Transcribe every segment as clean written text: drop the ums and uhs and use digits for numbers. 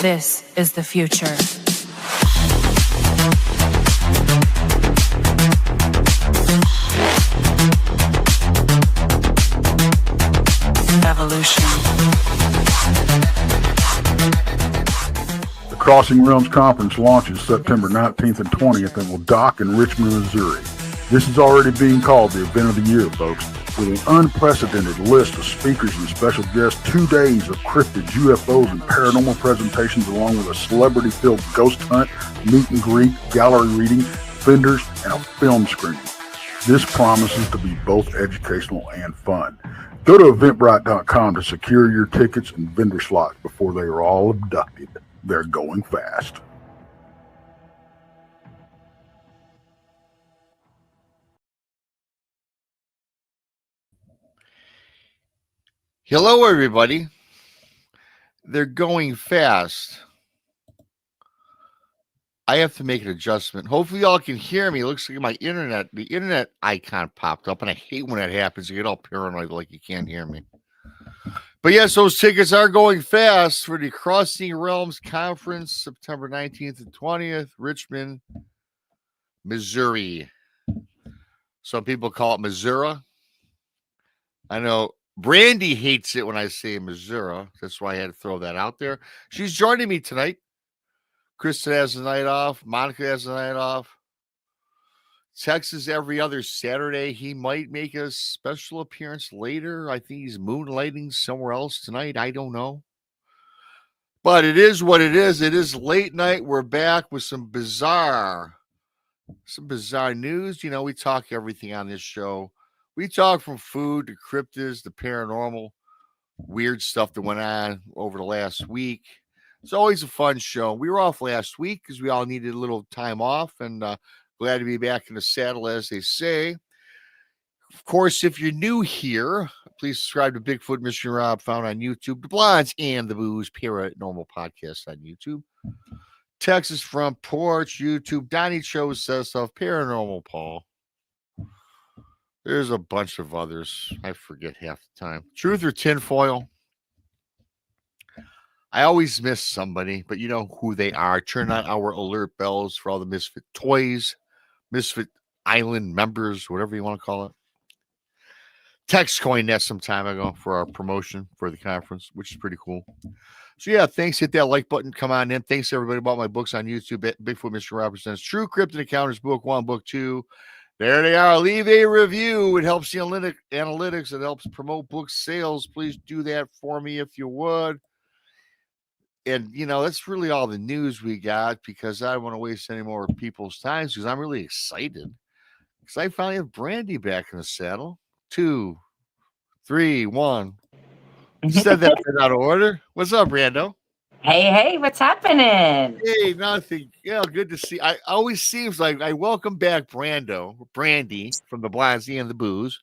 This is the future. Evolution. The Crossing Realms Conference launches September 19th and 20th and will dock in Richmond, Missouri. This is already being called the event of the year, folks. With an unprecedented list of speakers and special guests, 2 days of cryptids, UFOs, and paranormal presentations, along with a celebrity-filled ghost hunt, meet and greet, gallery reading, vendors, and a film screening. This promises to be both educational and fun. Go to Eventbrite.com to secure your tickets and vendor slots before they are all abducted. They're going fast. Hello, everybody. They're going fast. I have to make an adjustment. Hopefully, y'all can hear me. It looks like the internet icon popped up, and I hate when that happens. You get all paranoid like you can't hear me. But yes, those tickets are going fast for the Crossing Realms Conference, September 19th and 20th, Richmond, Missouri. Some people call it Missouri. I know Brandi hates it when I say Missouri. That's why I had to throw that out there. She's joining me tonight. Krista has the night off. Monica has the night off. Texas every other Saturday. He might make a special appearance later. I think he's moonlighting somewhere else tonight. I don't know. But it is what it is. It is late night. We're back with some bizarre news. You know, we talk everything on this show. We talk from food to cryptids to paranormal, weird stuff that went on over the last week. It's always a fun show. We were off last week because we all needed a little time off, and glad to be back in the saddle, as they say. Of course, if you're new here, please subscribe to Bigfoot Michiganrob, found on YouTube, the Blondes and the Booze Paranormal Podcast on YouTube. Texas Front Porch, YouTube, Donnie Cho Says Stuff, Paranormal Paul. There's a bunch of others. I forget half the time. Truth or Tinfoil. I always miss somebody, but you know who they are. Turn on our alert bells for all the Misfit toys, Misfit Island members, whatever you want to call it. Tex coined that some time ago for our promotion for the conference, which is pretty cool. So yeah, thanks. Hit that like button. Come on in. Thanks everybody about my books on YouTube. Bigfoot Mr. Rob presents True Cryptid Encounters, Book 1, Book 2. There they are. Leave a review. It helps the analytics. It helps promote book sales. Please do that for me if you would. And, you know, that's really all the news we got, because I don't want to waste any more people's time, because I'm really excited. Because I finally have Brandi back in the saddle. 2, 3, 1. Said that out of order. What's up, Brando? Hey, what's happening? Hey, nothing. Yeah, good to see. I always seems like I welcome back Brandi from the Blondes and the Booze,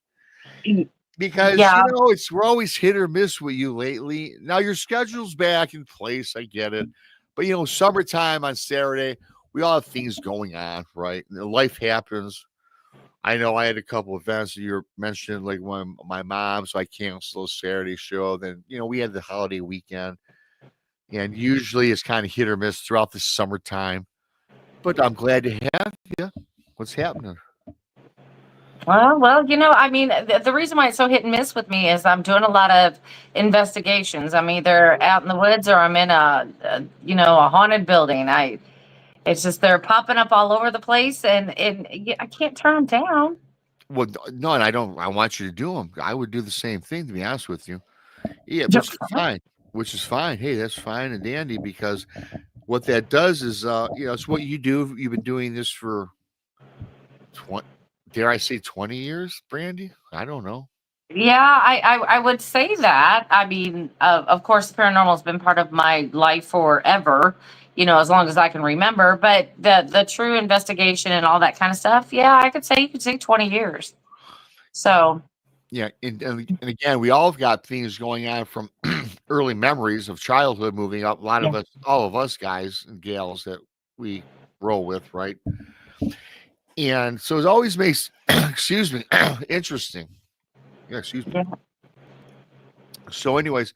because you know we're always hit or miss with you lately. Now your schedule's back in place. I get it, but you know, summertime on Saturday, we all have things going on, right? Life happens. I know I had a couple of events that you mentioned, like when my mom, so I canceled the Saturday show. Then you know we had the holiday weekend. And usually it's kind of hit or miss throughout the summertime. But I'm glad to have you. What's happening? Well, you know, I mean, the reason why it's so hit and miss with me is I'm doing a lot of investigations. I'm either out in the woods or I'm in a haunted building. It's just they're popping up all over the place, and I can't turn them down. Well, no, and I want you to do them. I would do the same thing, to be honest with you. Yeah, which is fine. Which is fine. Hey, that's fine and dandy, because what that does is, it's what you do. You've been doing this for 20 years, Brandi? I don't know. Yeah, I would say that. I mean, of course, the paranormal has been part of my life forever, you know, as long as I can remember. But the true investigation and all that kind of stuff, yeah, you could say 20 years. So. Yeah, and again, we all have got things going on from early memories of childhood moving up. A lot of us, all of us guys and gals that we roll with, right? And so it always makes, excuse me, interesting. Yeah, excuse me. Yeah. So anyways,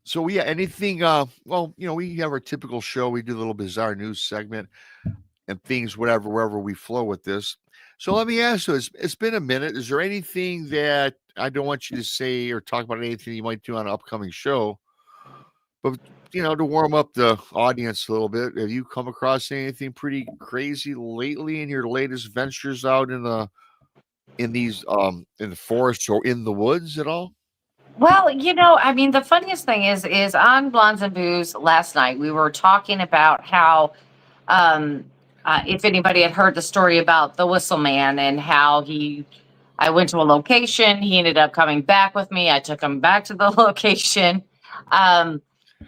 So yeah, anything? Well, we have our typical show. We do a little bizarre news segment and things, whatever, wherever we flow with this. So let me ask you: it's been a minute. Is there anything that I don't want you to say or talk about anything you might do on an upcoming show? But to warm up the audience a little bit, have you come across anything pretty crazy lately in your latest ventures out in the forest or in the woods at all? Well, I mean, the funniest thing is on Blondes and Booze last night, we were talking about how, um, if anybody had heard the story about the Whistle Man and how I went to a location, he ended up coming back with me. I took him back to the location. Um,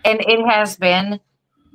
and it has been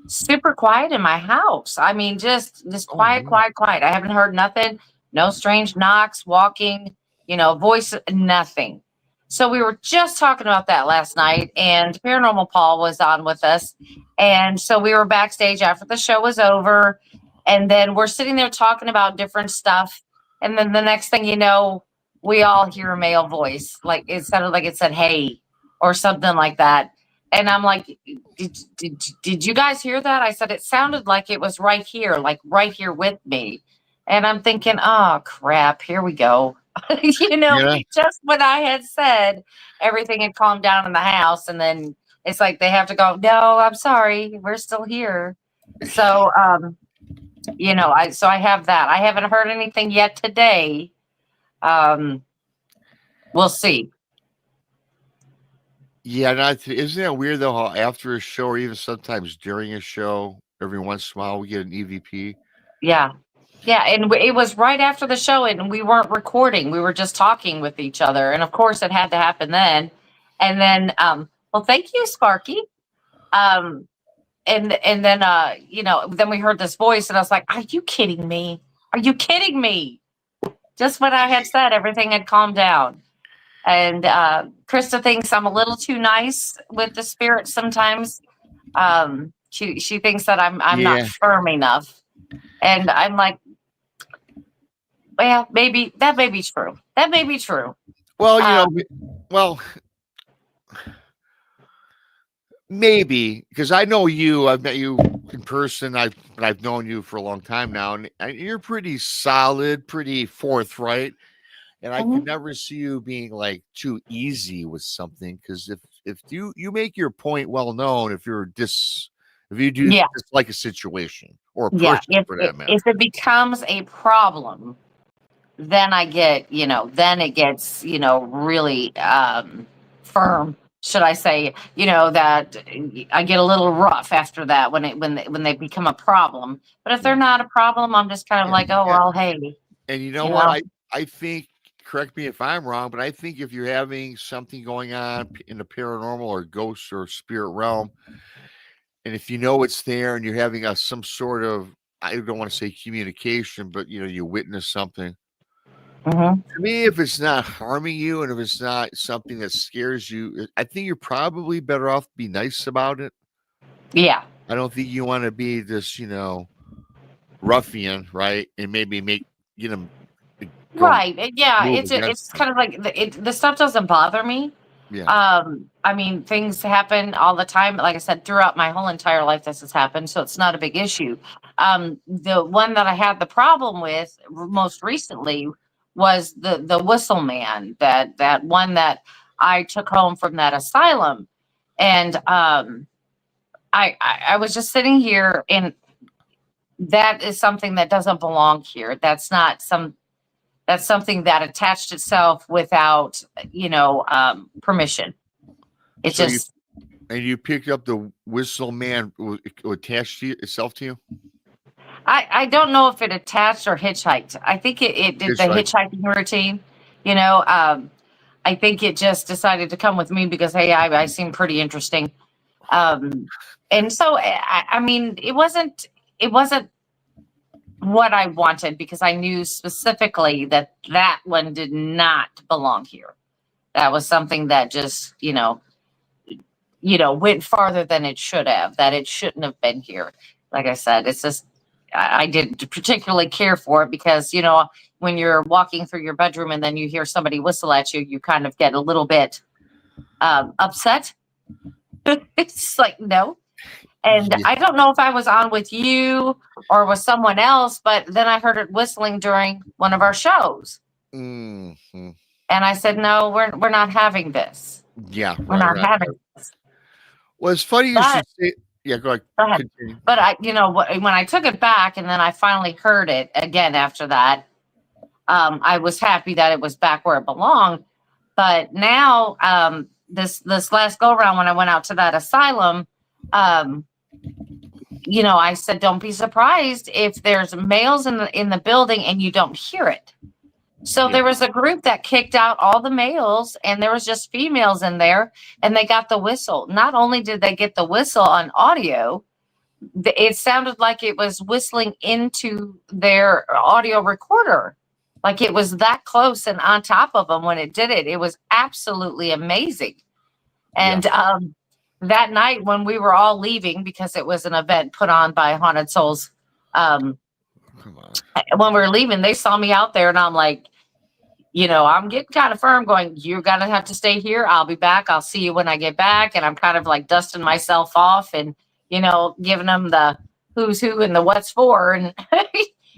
super quiet in my house. I mean, just quiet, man. quiet, quiet. I haven't heard nothing, no strange knocks, walking, voice, nothing. So we were just talking about that last night, and Paranormal Paul was on with us. And so we were backstage after the show was over, and then we're sitting there talking about different stuff. And then the next thing you know, we all hear a male voice. Like it sounded like it said, "Hey," or something like that. And I'm like, did you guys hear that? I said, it sounded like it was right here, like right here with me. And I'm thinking, oh, crap, here we go. Yeah. Just when I had said everything had calmed down in the house. And then it's like they have to go, no, I'm sorry, we're still here. So, I have that. I haven't heard anything yet today. We'll see. Yeah, isn't that weird though? How after a show, or even sometimes during a show, every once in a while we get an EVP. Yeah. Yeah, and it was right after the show, and we weren't recording. We were just talking with each other, and of course, it had to happen then. And then, well, thank you, Sparky. And then, then we heard this voice, and I was like, "Are you kidding me? Are you kidding me?" Just when I had said everything had calmed down, and Krista thinks I'm a little too nice with the spirit sometimes. She thinks that I'm not Yeah. firm enough, and I'm like, well, maybe that may be true. That may be true. Well, well, maybe because I know you. I've met you in person. I've known you for a long time now, and you're pretty solid, pretty forthright. And I could never see you being like too easy with something, because if you make your point well known, if you do dislike a situation or a person for that matter. If it becomes a problem, then I get, then it gets, really firm, should I say, that I get a little rough after that when they become a problem. But if they're not a problem, I'm just kind of like, oh, well, hey. And you know what? I think, correct me if I'm wrong, but I think if you're having something going on in the paranormal or ghost or spirit realm, and if you know it's there and you're having some sort of, I don't want to say communication, but you witness something. To me, if it's not harming you and if it's not something that scares you, I think you're probably better off to be nice about it. Yeah. I don't think you want to be this, ruffian, right? And maybe right. Yeah. It's kind of like the stuff doesn't bother me. Yeah. I mean, things happen all the time. Like I said, throughout my whole entire life, this has happened, so it's not a big issue. The one that I had the problem with most recently was the Whistle Man, that one that I took home from that asylum, and I was just sitting here, and that is something that doesn't belong here. That's something that attached itself without, permission. It's So just. And you picked up the Whistle Man attached itself to you? I don't know if it attached or hitchhiked. I think it did the hitchhiking routine. I think it just decided to come with me because, hey, I seem pretty interesting. And so, I mean, it wasn't what I wanted, because I knew specifically that one did not belong here. That was something that just, went farther than it should have, that it shouldn't have been here. Like I said, it's just, I didn't particularly care for it because, when you're walking through your bedroom and then you hear somebody whistle at you, you kind of get a little bit upset. It's just like, no. And Yeah. I don't know if I was on with you or with someone else, but then I heard it whistling during one of our shows. Mhm. And I said, no, we're not having this. Yeah, We're not having this. Well, it's funny you But should say. Yeah, go ahead. go ahead. Continue. But when I took it back and then I finally heard it again after that, I was happy that it was back where it belonged. But now, this last go around when I went out to that asylum, I said, don't be surprised if there's males in the building and you don't hear it. So there was a group that kicked out all the males and there was just females in there and they got the whistle. Not only did they get the whistle on audio, it sounded like it was whistling into their audio recorder. Like it was that close and on top of them when it did it. It was absolutely amazing. And that night when we were all leaving, because it was an event put on by Haunted Souls, when we were leaving, they saw me out there and I'm like, I'm getting kind of firm going, you're going to have to stay here. I'll be back. I'll see you when I get back. And I'm kind of like dusting myself off and, giving them the who's who and the what's for. And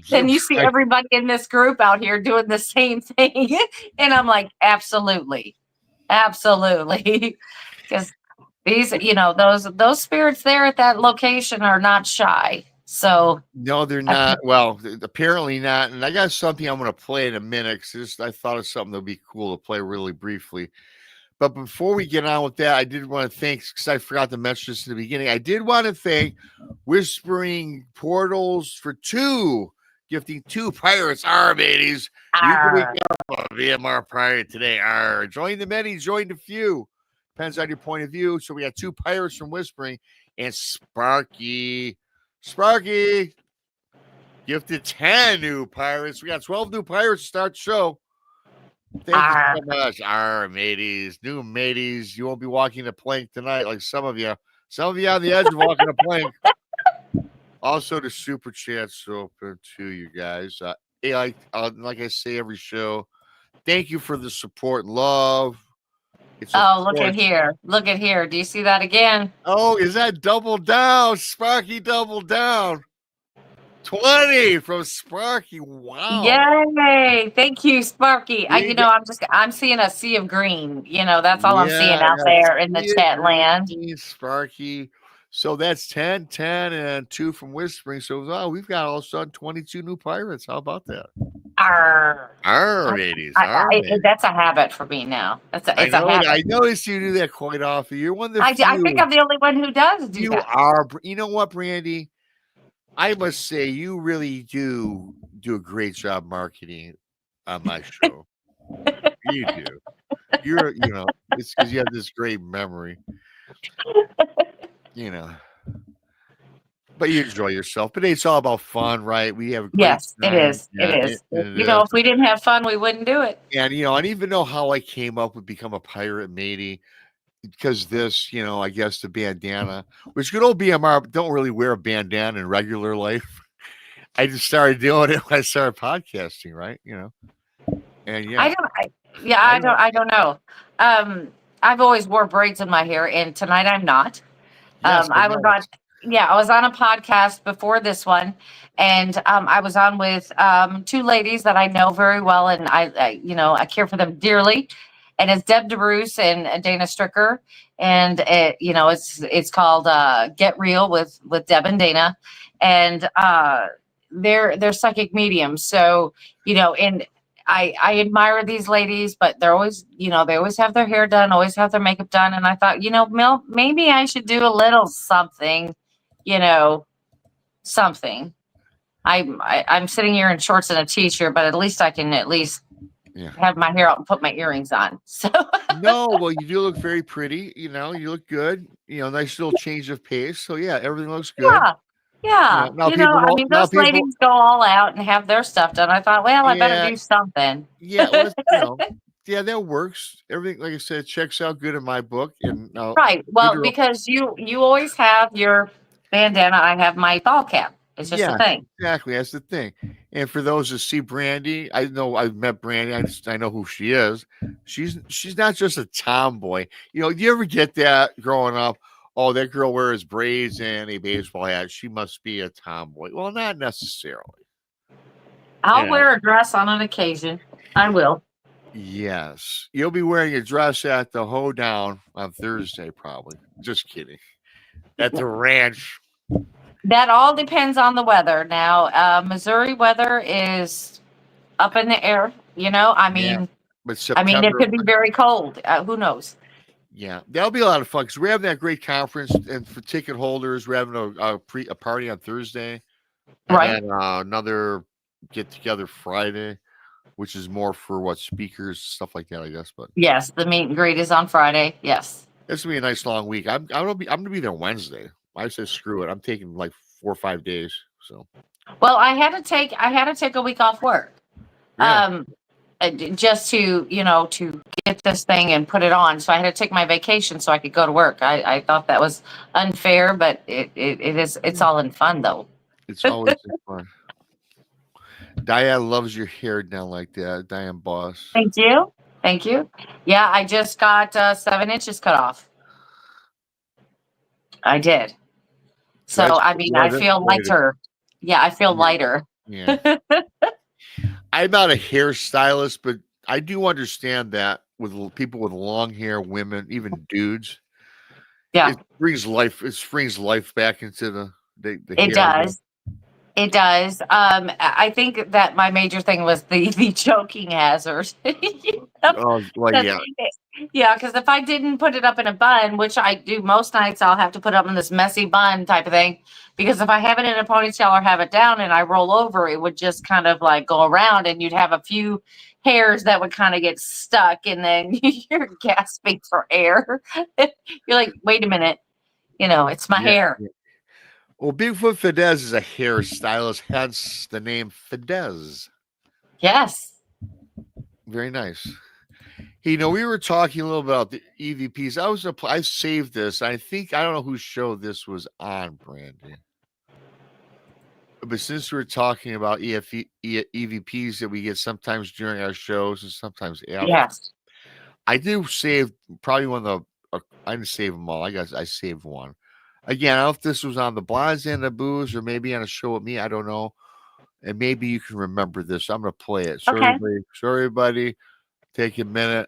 then you see everybody in this group out here doing the same thing. And I'm like, absolutely. Absolutely. Because these, those spirits there at that location are not shy. So no, they're not. Well, apparently not. And I got something I'm going to play in a minute because I thought of something that would be cool to play really briefly. But before we get on with that, I did want to thank, because I forgot to mention this in the beginning. I did want to thank Whispering Portals for gifting 2 pirates. Mateys. You can become a BMR pirate today. Join the many, join the few. Depends on your point of view. So we got 2 pirates from Whispering and Sparky gifted 10 new pirates. We got 12 new pirates to start the show. Thank you so much. Mateys. New mateys. You won't be walking a plank tonight like some of you. Some of you on the edge of walking a plank. Also, the super chat's open to you guys. Like I say every show, thank you for the support and love. Look at here. Look at here. Do you see that again? Oh, is that double down? Sparky double down. 20 from Sparky. Wow. Yay. Thank you, Sparky. I'm seeing a sea of green. That's all I'm seeing out there in the chat land. Sparky. So that's 10, and 2 from Whispering. So we've got all of a sudden 22 new pirates. How about that? Ladies. That's a habit for me now. It's a habit. I noticed you do that quite often. You're one of the few. I think I'm the only one who does do that. You are. You know what, Brandi? I must say you really do a great job marketing on my show. You do. It's because you have this great memory. But you enjoy yourself. But it's all about fun, right? We have a great time. It is. If we didn't have fun, we wouldn't do it. And I don't even know how I came up with become a pirate matey. Because this, I guess the bandana, which good old BMR don't really wear a bandana in regular life. I just started doing it when I started podcasting, right? And I don't know. I've always wore braids in my hair, and tonight I'm not. Yes, I was on a podcast before this one, and I was on with 2 ladies that I know very well, and I care for them dearly. And it's Deb DeBruce and Dana Stricker, and it's called Get Real with Deb and Dana, and they're psychic mediums. So and I admire these ladies, but they're always they always have their hair done, always have their makeup done, and I thought maybe I should do a little something, something. I'm sitting here in shorts and a t-shirt, but at least I can have my hair out and put my earrings on. So no, well, you do look very pretty. You look good. Nice little change of pace. So yeah, everything looks good. Yeah. Those ladies go all out and have their stuff done. I thought, well, I better do something. Yeah, yeah, that works. Everything, like I said, checks out good in my book. And right. Well, because you always have your bandana. I have my ball cap. It's just a thing. Exactly. That's the thing. And for those that see Brandi, I know I've met Brandi. I know who she is. She's not just a tomboy. Do you ever get that growing up? oh, that girl wears braids and a baseball hat. She must be a tomboy. Well, not necessarily. I'll wear a dress on an occasion. I will. Yes. You'll be wearing a dress at the hoedown on Thursday, probably. Just kidding. At the ranch. That all depends on the weather. Now, Missouri weather is up in the air. You know, I mean, But September, it could be very cold. Who knows? Yeah, that'll be a lot of fun because we're having that great conference, and for ticket holders, we're having a party on Thursday, and Right. then another get together Friday, which is more for speakers, stuff like that, I guess. But yes, the meet and greet is on Friday. Yes, it's gonna be a nice long week. I'm gonna be there Wednesday. I said screw it. I'm taking like 4 or 5 days. So well, I had to take a week off work. Yeah. Just to to get this thing and put it on, so I had to take my vacation so I could go to work. I thought that was unfair, but it's all in fun though. It's always fun. Diane loves your hair down like that. Diane Boss. Thank you. Yeah, I just got 7 inches cut off. I did. So I feel lighter. Yeah, I feel lighter. Yeah. I'm not a hairstylist, but I do understand that with people with long hair, women, even dudes. Yeah, it brings life. It brings life back into the it hair. does. It does. I think that my major thing was the choking hazard. Oh, like yeah. Yeah, because if I didn't put it up in a bun, which I do most nights, I'll have to put it up in this messy bun type of thing. Because if I have it in a ponytail or have it down and I roll over, it would just kind of like go around, and you'd have a few hairs that would kind of get stuck, and then you're gasping for air. You're like, wait a minute, it's my hair. Yeah. Well, Bigfoot Fidesz is a hairstylist, hence the name Fidesz. Yes. Very nice. We were talking a little about the EVPs. I saved this. I don't know whose show this was on, Brandi. But since we're talking about EVPs that we get sometimes during our shows and sometimes after, Yes. I do save probably one of the. I didn't save them all. I saved one. Again, I don't know if this was on the Blondes and the Booze or maybe on a show with me. I don't know. And maybe you can remember this. I'm going to play it. So Okay. everybody, take a minute.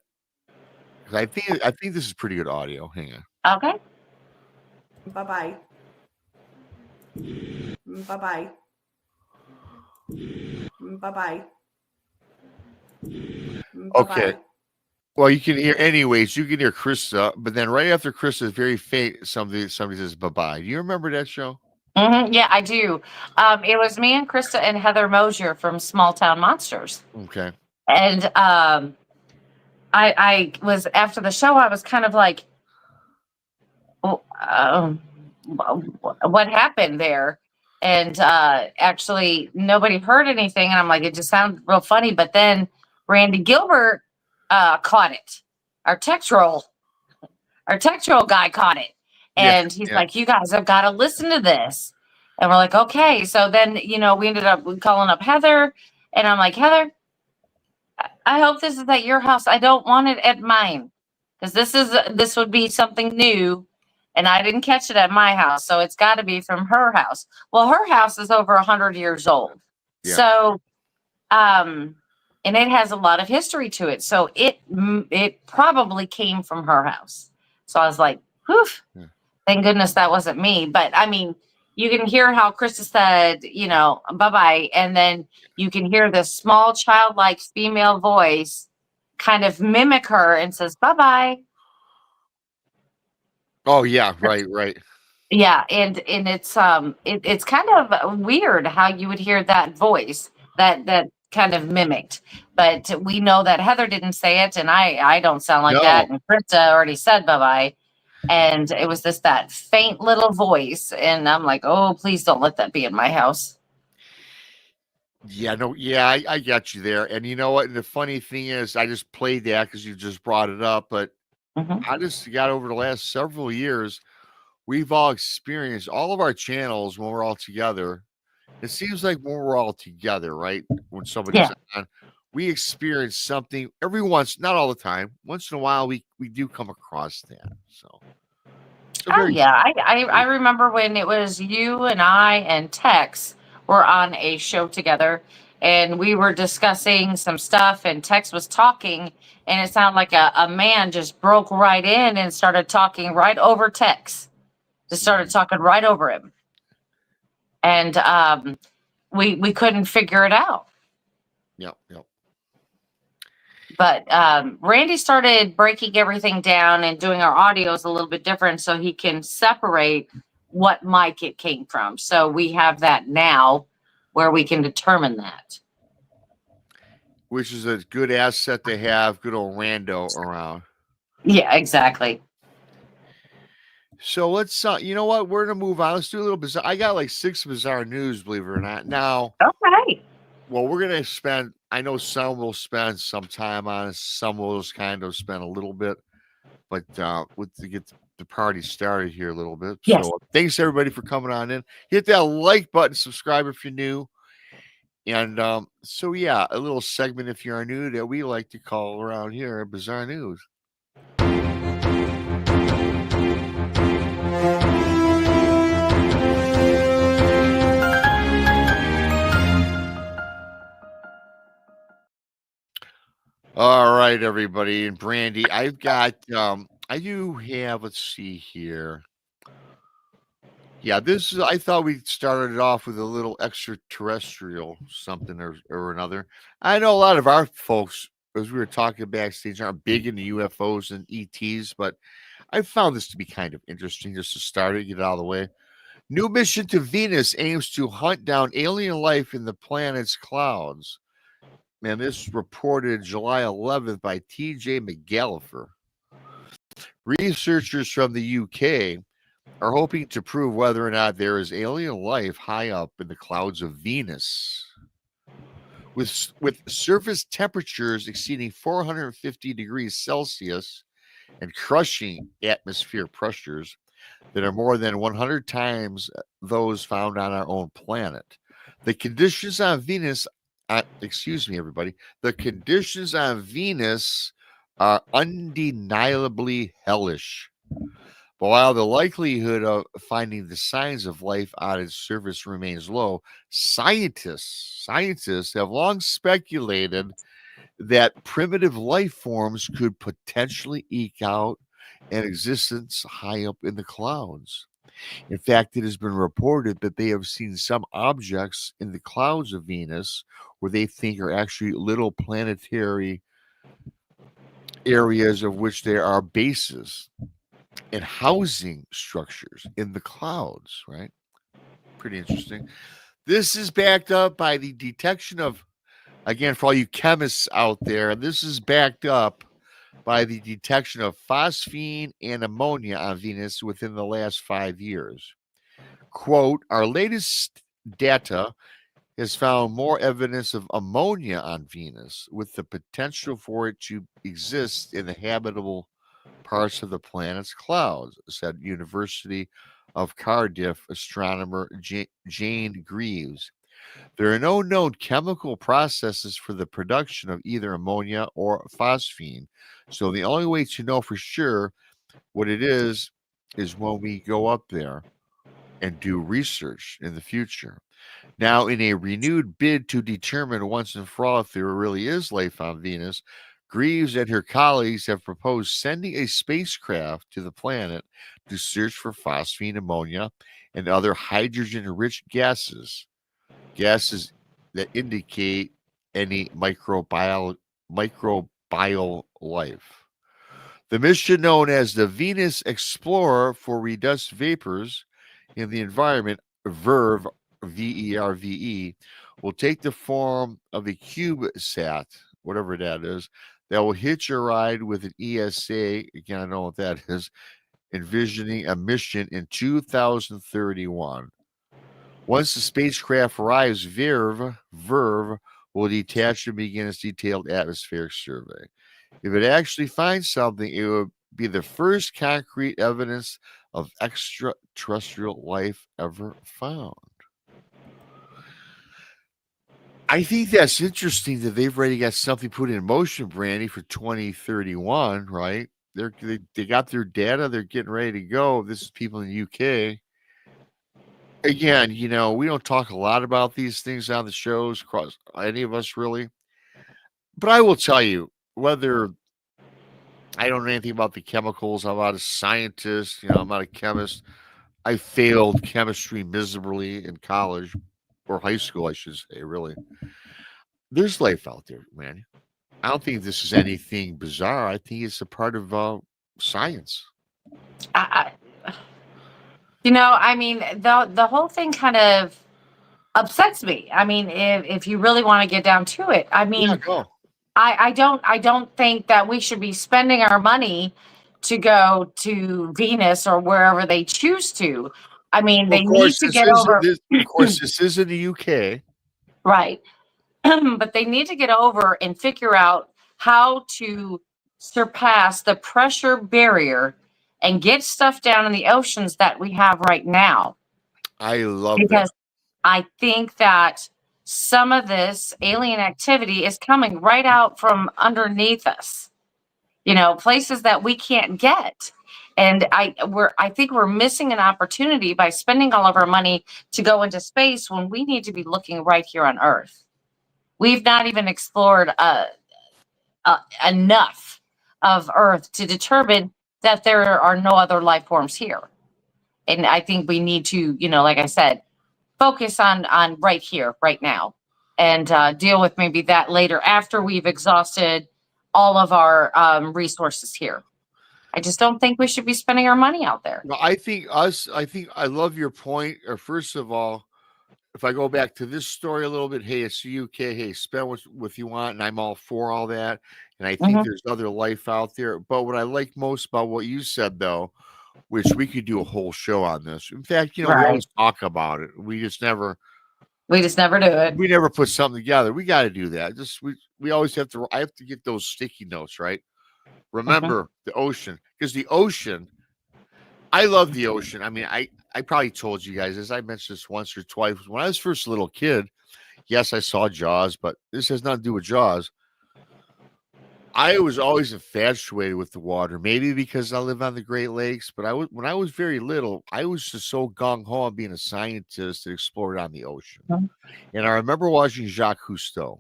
I think this is pretty good audio. Hang on. Okay. Bye-bye. Bye-bye. Bye-bye. Okay. Well, you can hear Krista, but then right after Krista is very faint, somebody says bye-bye. Do you remember that show? Mm-hmm. Yeah, I do. It was me and Krista and Heather Mosier from Small Town Monsters. Okay. And I was, after the show, I was kind of like, what happened there? And actually, nobody heard anything. And I'm like, it just sounded real funny. But then Randy Gilbert caught it. Our text roll guy caught it. And he's like, you guys have got to listen to this. And we're like, okay. So then, we ended up calling up Heather. And I'm like, Heather, I hope this is at your house. I don't want it at mine. Because this would be something new. And I didn't catch it at my house. So it's got to be from her house. Well, her house is over 100 years old. Yeah. So, and it has a lot of history to it. So it probably came from her house. So I was like, whew, thank goodness that wasn't me. But I mean, you can hear how Krista said, bye-bye. And then you can hear this small childlike female voice kind of mimic her and says, bye-bye. Oh yeah, right. Yeah, and it's kind of weird how you would hear that voice that kind of mimicked. But we know that Heather didn't say it, and I don't sound like that. And Krista already said bye-bye. And it was that faint little voice. And I'm like, oh, please don't let that be in my house. Yeah, no, yeah, I got you there. And you know what? And the funny thing is, I just played that because you just brought it up. But I just got over the last several years, we've all experienced all of our channels when we're all together. It seems like when we're all together, right? When somebody's on, we experience something every once, not all the time. Once in a while, we do come across that. So Oh yeah, I remember when it was you and I and Tex were on a show together, and we were discussing some stuff, and Tex was talking, and it sounded like a man just broke right in and started talking right over Tex. Just started talking right over him, and we couldn't figure it out. Yep. But Randy started breaking everything down and doing our audios a little bit different so he can separate what mic it came from. So we have that now where we can determine that. Which is a good asset to have, good old rando around. Yeah, exactly. So let's, you know what? We're going to move on. Let's do a little bizarre. I got like 6 bizarre news, believe it or not. Now, Okay. well, we're going to spend, I know some will spend some time on it. Some will just kind of spend a little bit, but to get the party started here a little bit. Yes. So thanks everybody for coming on in. Hit that like button, subscribe if you're new. And so, yeah, a little segment if you're new that we like to call around here Bizarre News. All right, everybody. And Brandi, I've got, I do have, let's see here. Yeah, this is, I thought we started it off with a little extraterrestrial something or another. I know a lot of our folks, as we were talking backstage, aren't big into UFOs and ETs, but I found this to be kind of interesting just to start it, get it out of the way. New mission to Venus aims to hunt down alien life in the planet's clouds. Man, this reported July 11th by TJ McGallagher. Researchers from the UK are hoping to prove whether or not there is alien life high up in the clouds of Venus. With surface temperatures exceeding 450 degrees Celsius and crushing atmospheric pressures that are more than 100 times those found on our own planet. The conditions on Venus, everybody, the conditions on Venus are undeniably hellish. But while the likelihood of finding the signs of life on its surface remains low, scientists have long speculated that primitive life forms could potentially eke out an existence high up in the clouds. In fact, it has been reported that they have seen some objects in the clouds of Venus where they think are actually little planetary areas of which there are bases and housing structures in the clouds, right? Pretty interesting. This is backed up by the detection of, again, for all you chemists out there, this is backed up by the detection of phosphine and ammonia on Venus within the last 5 years. Quote, our latest data has found more evidence of ammonia on Venus with the potential for it to exist in the habitable parts of the planet's clouds, said University of Cardiff astronomer Jane Greaves. There are no known chemical processes for the production of either ammonia or phosphine, so the only way to know for sure what it is when we go up there and do research in the future. Now, in a renewed bid to determine once and for all if there really is life on Venus, Greaves and her colleagues have proposed sending a spacecraft to the planet to search for phosphine, ammonia, and other hydrogen-rich gases that indicate any microbial life. The mission, known as the Venus Explorer for Reduced Vapors in the Environment, VERVE, VERVE, will take the form of a CubeSat, whatever that is, that will hitch a ride with an ESA, again, I don't know what that is, envisioning a mission in 2031. Once the spacecraft arrives, VERVE will detach and begin its detailed atmospheric survey. If it actually finds something, it will be the first concrete evidence of extraterrestrial life ever found. I think that's interesting that they've already got something put in motion, Brandi, for 2031, right? They got their data. They're getting ready to go. This is people in the UK. Again, we don't talk a lot about these things on the shows, across any of us really. But I will tell you, whether I don't know anything about the chemicals, I'm not a scientist, I'm not a chemist. I failed chemistry miserably in college or high school, I should say, really. There's life out there, man. I don't think this is anything bizarre. I think it's a part of science. I, I mean, the whole thing kind of upsets me. I mean, if you really want to get down to it, I mean, Yeah, go. I don't think that we should be spending our money to go to Venus or wherever they choose to. I mean, Well, they need to get over, of course, this is in the UK. right? But they need to get over and figure out how to surpass the pressure barrier and get stuff down in the oceans that we have right now. I love Because that. I think that some of this alien activity is coming right out from underneath us, places that we can't get. And I think we're missing an opportunity by spending all of our money to go into space when we need to be looking right here on Earth. We've not even explored enough of Earth to determine that there are no other life forms here. And I think we need to, like I said, focus on right here, right now, and deal with maybe that later after we've exhausted all of our resources here. I just don't think we should be spending our money out there. No, I think I love your point. Or first of all, if I go back to this story a little bit, hey, it's the UK. Hey, spend what you want, and I'm all for all that. And I think there's other life out there. But what I like most about what you said, though, which we could do a whole show on this. In fact, we always talk about it. We just never do it. We never put something together. We got to do that. We always have to. I have to get those sticky notes, right? Remember the ocean, because the ocean. I love the ocean. I mean, I probably told you guys, as I mentioned this once or twice, when I was first a little kid, yes, I saw Jaws, but this has nothing to do with Jaws. I was always infatuated with the water, maybe because I live on the Great Lakes, but when I was very little, I was just so gung-ho on being a scientist that explored on the ocean. And I remember watching Jacques Cousteau,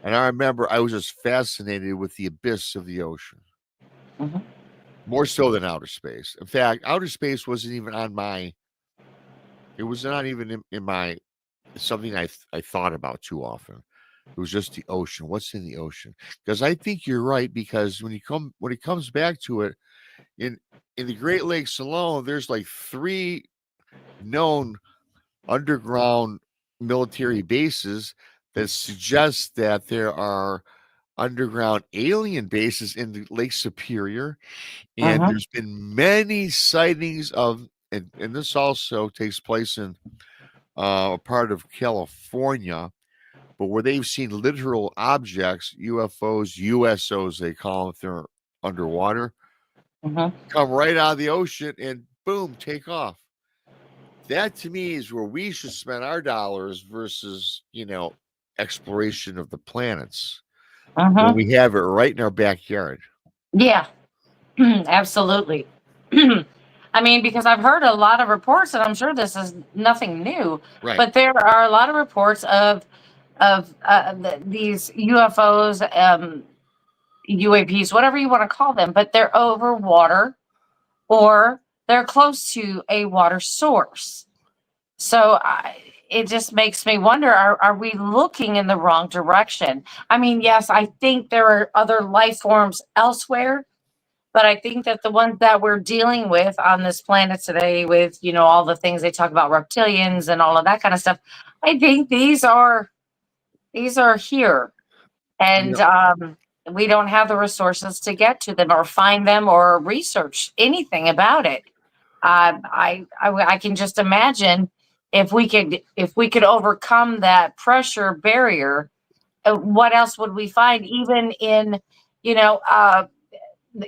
and I remember I was just fascinated with the abyss of the ocean. More so than outer space. In fact, outer space wasn't even on my. It was not even in my something I thought about too often. It was just the ocean. What's in the ocean? Because I think you're right. Because when it comes back to it, in the Great Lakes alone, there's like 3 known underground military bases that suggest that there are underground alien bases in the Lake Superior, and there's been many sightings of, and this also takes place in a part of California, but where they've seen literal objects, UFOs, USOs, they call them if they're underwater, come right out of the ocean and boom, take off. That to me is where we should spend our dollars versus, exploration of the planets. When we have it right in our backyard. Yeah, absolutely. I mean, because I've heard a lot of reports, and I'm sure this is nothing new, Right. but there are a lot of reports of these UFOs, UAPs, whatever you want to call them, but they're over water or they're close to a water source. So it just makes me wonder, are we looking in the wrong direction? I mean, yes, I think there are other life forms elsewhere, but I think that the ones that we're dealing with on this planet today with, all the things they talk about, reptilians and all of that kind of stuff, I think these are here. And we don't have the resources to get to them or find them or research anything about it. I can just imagine if we could overcome that pressure barrier, what else would we find? Even in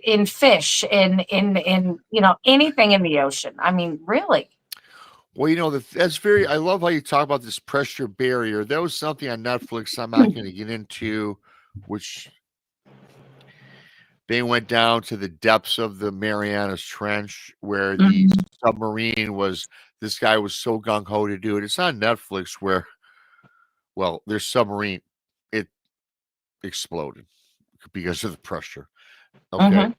in fish, in anything in the ocean. I mean, really. Well, that's very. I love how you talk about this pressure barrier. That was something on Netflix I'm not going to get into, which They went down to the depths of the Marianas Trench where the submarine was. This guy was so gung ho to do it. It's on Netflix where, well, their submarine, it exploded because of the pressure. Okay.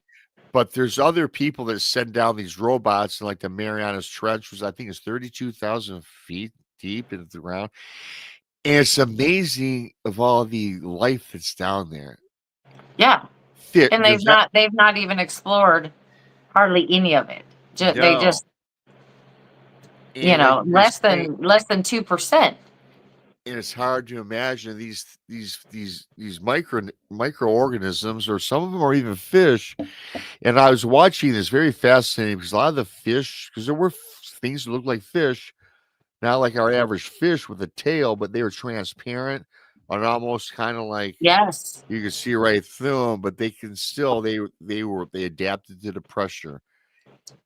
But there's other people that send down these robots, and like the Marianas Trench was, I think, it's 32,000 feet deep into the ground. And it's amazing of all the life that's down there. Yeah. And they've not even explored hardly any of it. They just, you know, less than 2%. And it's hard to imagine these microorganisms, or some of them are even fish. And I was watching this, very fascinating, because a lot of the fish, because there were things that looked like fish, not like our average fish with a tail, but they were transparent and almost kind of like, yes, you can see right through them, but they can still, they adapted to the pressure.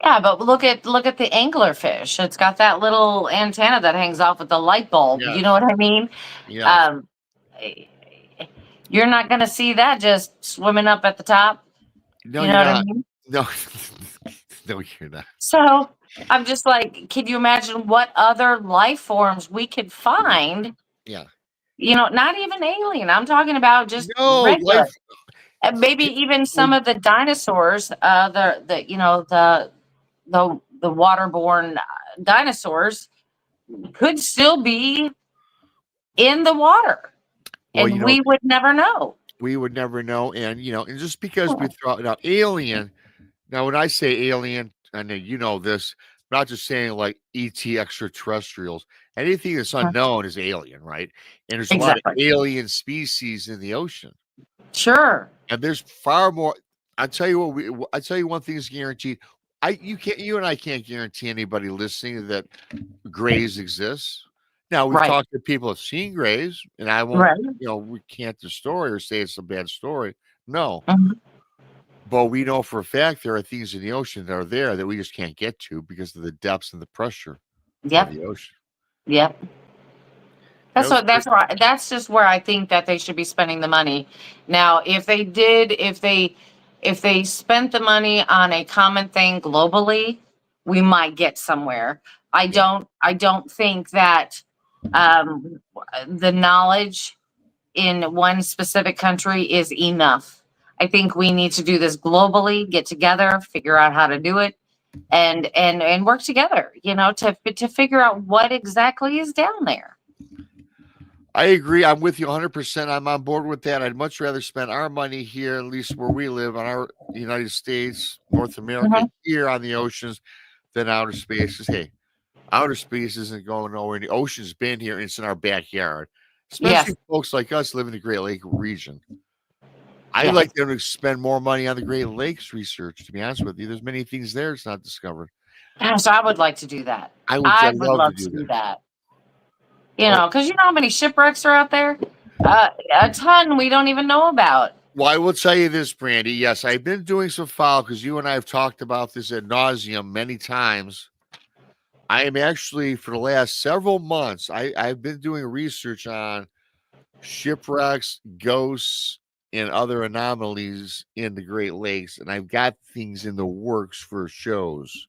Yeah, but look at the anglerfish. It's got that little antenna that hangs off with the light bulb. Yes. You know what I mean? Yeah. You're not going to see that just swimming up at the top. No, you know what I mean? No, no, you're not. So I'm just like, can you imagine what other life forms we could find? Yeah. You know, not even alien. I'm talking about just regular. Life. Maybe even some of the dinosaurs, the waterborne dinosaurs could still be in the water, and we would never know. We would never know, and and just because we throw it out, alien. Now, when I say alien, I know you know this. I'm not just saying like ET extraterrestrials. Anything that's unknown is alien, right? And there's a lot of alien species in the ocean. Sure. And there's far more. I tell you one thing is guaranteed. You and I can't guarantee anybody listening that grays exist. Now we've talked to people who've seen grays, and I won't, recant the story or say it's a bad story. No. But we know for a fact there are things in the ocean that are there that we just can't get to because of the depths and the pressure of the ocean. Yep. That's just where I think that they should be spending the money. Now, if they spent the money on a common thing globally, we might get somewhere. I don't think that the knowledge in one specific country is enough. I think we need to do this globally, get together, figure out how to do it, and work together, to figure out what exactly is down there. I agree. I'm with you 100%. I'm on board with that. I'd much rather spend our money here, at least where we live, on our United States, North America, here on the oceans, than outer spaces. Hey, outer space isn't going nowhere. The ocean's been here, and it's in our backyard. Especially folks like us live in the Great Lake region. I'd like them to spend more money on the Great Lakes research, to be honest with you. There's many things there it's not discovered. So I would like to do that. I would love to do that. Because you know how many shipwrecks are out there? A ton we don't even know about. Well, I will tell you this, Brandi. Yes, I've been doing some follow because you and I have talked about this ad nauseum many times. I am actually, for the last several months, I've been doing research on shipwrecks, ghosts, and other anomalies in the Great Lakes, and I've got things in the works for shows.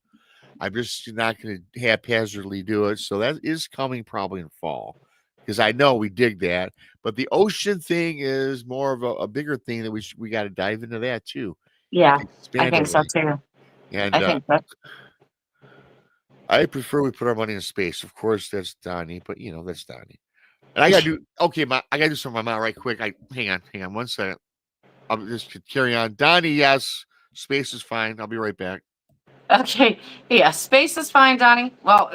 I'm just not going to haphazardly do it. So that is coming probably in fall because I know we dig that. But the ocean thing is more of a bigger thing that we got to dive into that too. Yeah, I think so too. And I think so. I prefer we put our money in space. Of course, that's Donnie, but that's Donnie. And I got to do, I got to do something on my mouth right quick. Hang on 1 second. I'll just carry on. Donnie, yes, space is fine. I'll be right back. Okay. Yeah, space is fine, Donnie. Well,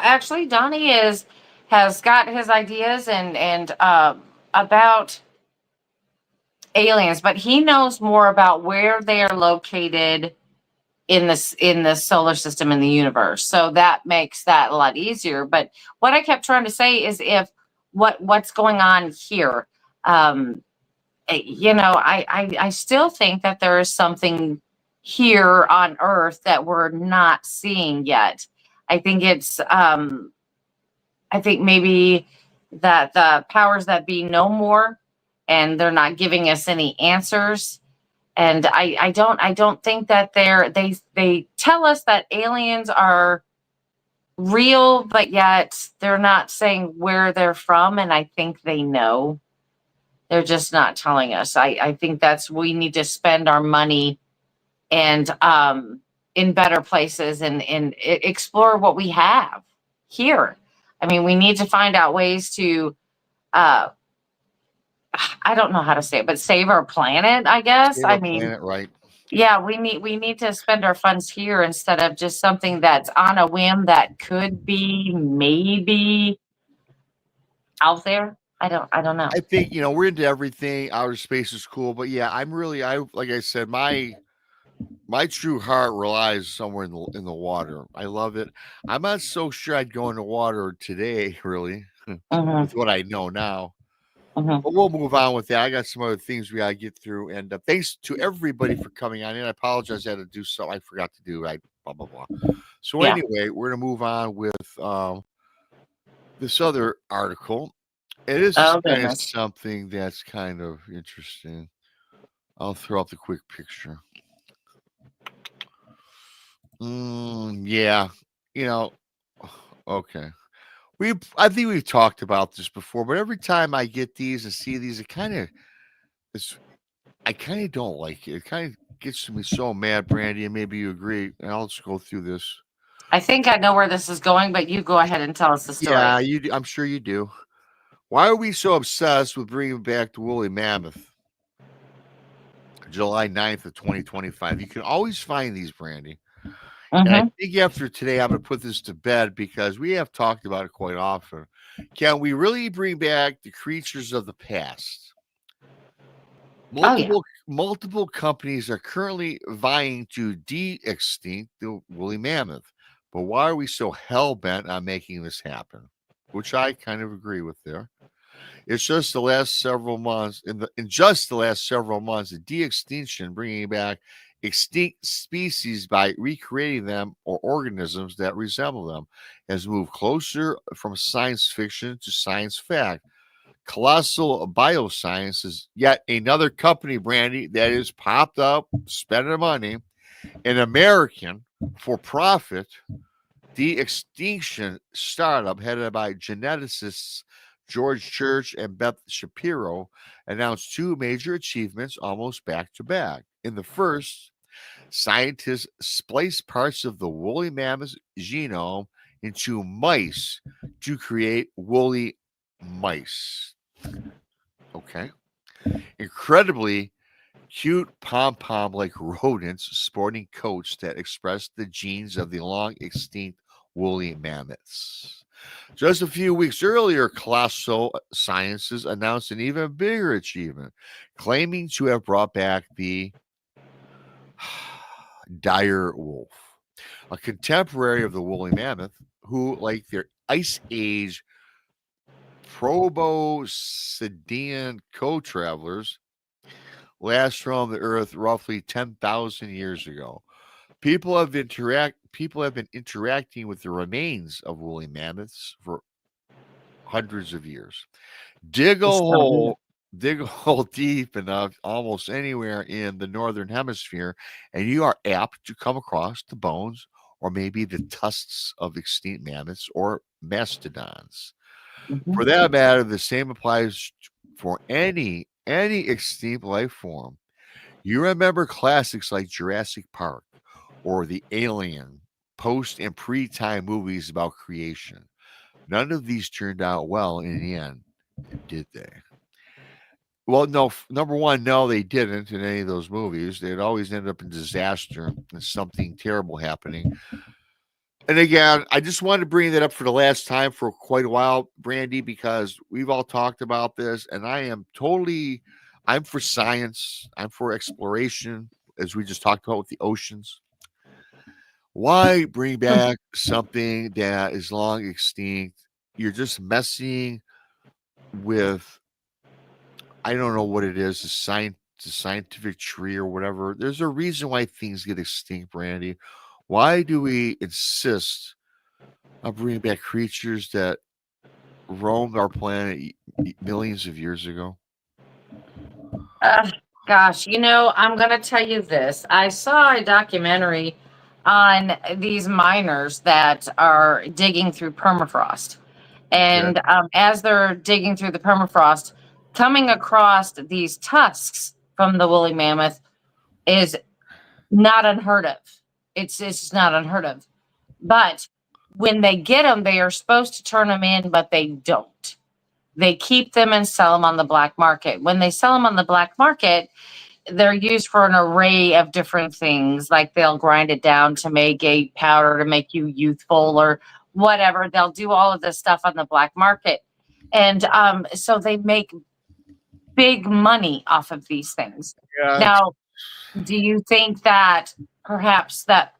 actually, Donnie has got his ideas and about aliens, but he knows more about where they are located in the solar system, in the universe. So that makes that a lot easier. But what I kept trying to say is what's going on here. I still think that there is something here on Earth that we're not seeing yet. I think it's maybe that the powers that be know more, and they're not giving us any answers. And I don't think that they tell us that aliens are real, but yet they're not saying where they're from. And I think they know. They're just not telling us. I think we need to spend our money and in better places and explore what we have here. I mean, we need to find out ways to I don't know how to say it, but save our planet, I guess. Save I our mean, planet, right? yeah, we need to spend our funds here instead of just something that's on a whim that could be maybe out there. I don't know. I think, we're into everything. Outer space is cool, but yeah, like I said, my true heart relies somewhere in the water. I love it. I'm not so sure I'd go in the water today, really, Mhm, with what I know now. mhm. But we'll move on with that. I got some other things we gotta get through. And thanks to everybody for coming on in. I apologize I had to do something I forgot to do. Blah blah blah. So Yeah. anyway, we're gonna move on with this other article. It is Oh kind of goodness. something that's kind of interesting. I'll throw up the quick picture. Yeah, you know, okay. I think we've talked about this before, but every time I get these and see these, I kind of don't like it. It kind of gets me so mad, Brandy, and maybe you agree. And I'll just go through this. I think I know where this is going, but you go ahead and tell us the story. Yeah, I'm sure you do. Why are we so obsessed with bringing back the woolly mammoth? July 9th of 2025. You can always find these, Brandy. And I Mm-hmm. think after today, I'm going to put this to bed because we have talked about it quite often. Can we really bring back the creatures of the past? Oh yeah. Multiple companies are currently vying to de-extinct the woolly mammoth. But why are we so hell-bent on making this happen? Which I kind of agree with there. It's just the last several months, in just the last several months, the de-extinction, bringing back extinct species by recreating them or organisms that resemble them, has moved closer from science fiction to science fact. Colossal Bioscience is yet another company, Brandy, that is popped up, spending money. An American for-profit de-extinction startup headed by geneticists George Church and Beth Shapiro announced two major achievements almost back to back. In the first, scientists spliced parts of the woolly mammoth genome into mice to create woolly mice. Okay. Incredibly cute pom-pom like rodents sporting coats that express the genes of the long extinct woolly mammoths. Just a few weeks earlier, Colossal Sciences announced an even bigger achievement, claiming to have brought back the dire wolf, a contemporary of the woolly mammoth, who, like their Ice Age Proboscidean co-travelers, last roamed the earth roughly 10,000 years ago. People have been interacting with the remains of woolly mammoths for hundreds of years. Dig a It's so weird. hole deep enough almost anywhere in the northern hemisphere, and you are apt to come across the bones or maybe the tusks of extinct mammoths or mastodons. Mhm. For that matter, the same applies for any extinct life form. You remember classics like Jurassic Park or the Alien post and pre-time movies about creation. None of these turned out well in the end, did they? Well, no. Number one, no, they didn't in any of those movies. They'd always end up in disaster and something terrible happening. And again, I just wanted to bring that up for the last time for quite a while, Brandy, because we've all talked about this, and I'm for science, I'm for exploration, as we just talked about with the oceans. Why bring back something that is long extinct? You're just messing with, I don't know what it is, the scientific tree or whatever. There's a reason why things get extinct, Brandy. Why do we insist on bringing back creatures that roamed our planet millions of years ago? Uh, Gosh, I'm going to tell you this. I saw a documentary on these miners that are digging through permafrost. Okay. And as they're digging through the permafrost, coming across these tusks from the woolly mammoth is not unheard of. It's just not unheard of. But when they get them, they are supposed to turn them in, but they don't. They keep them and sell them on the black market. When they sell them on the black market, they're used for an array of different things. Like they'll grind it down to make a powder to make you youthful or whatever. They'll do all of this stuff on the black market. And so they make big money off of these things. Yeah. Now, do you think that perhaps that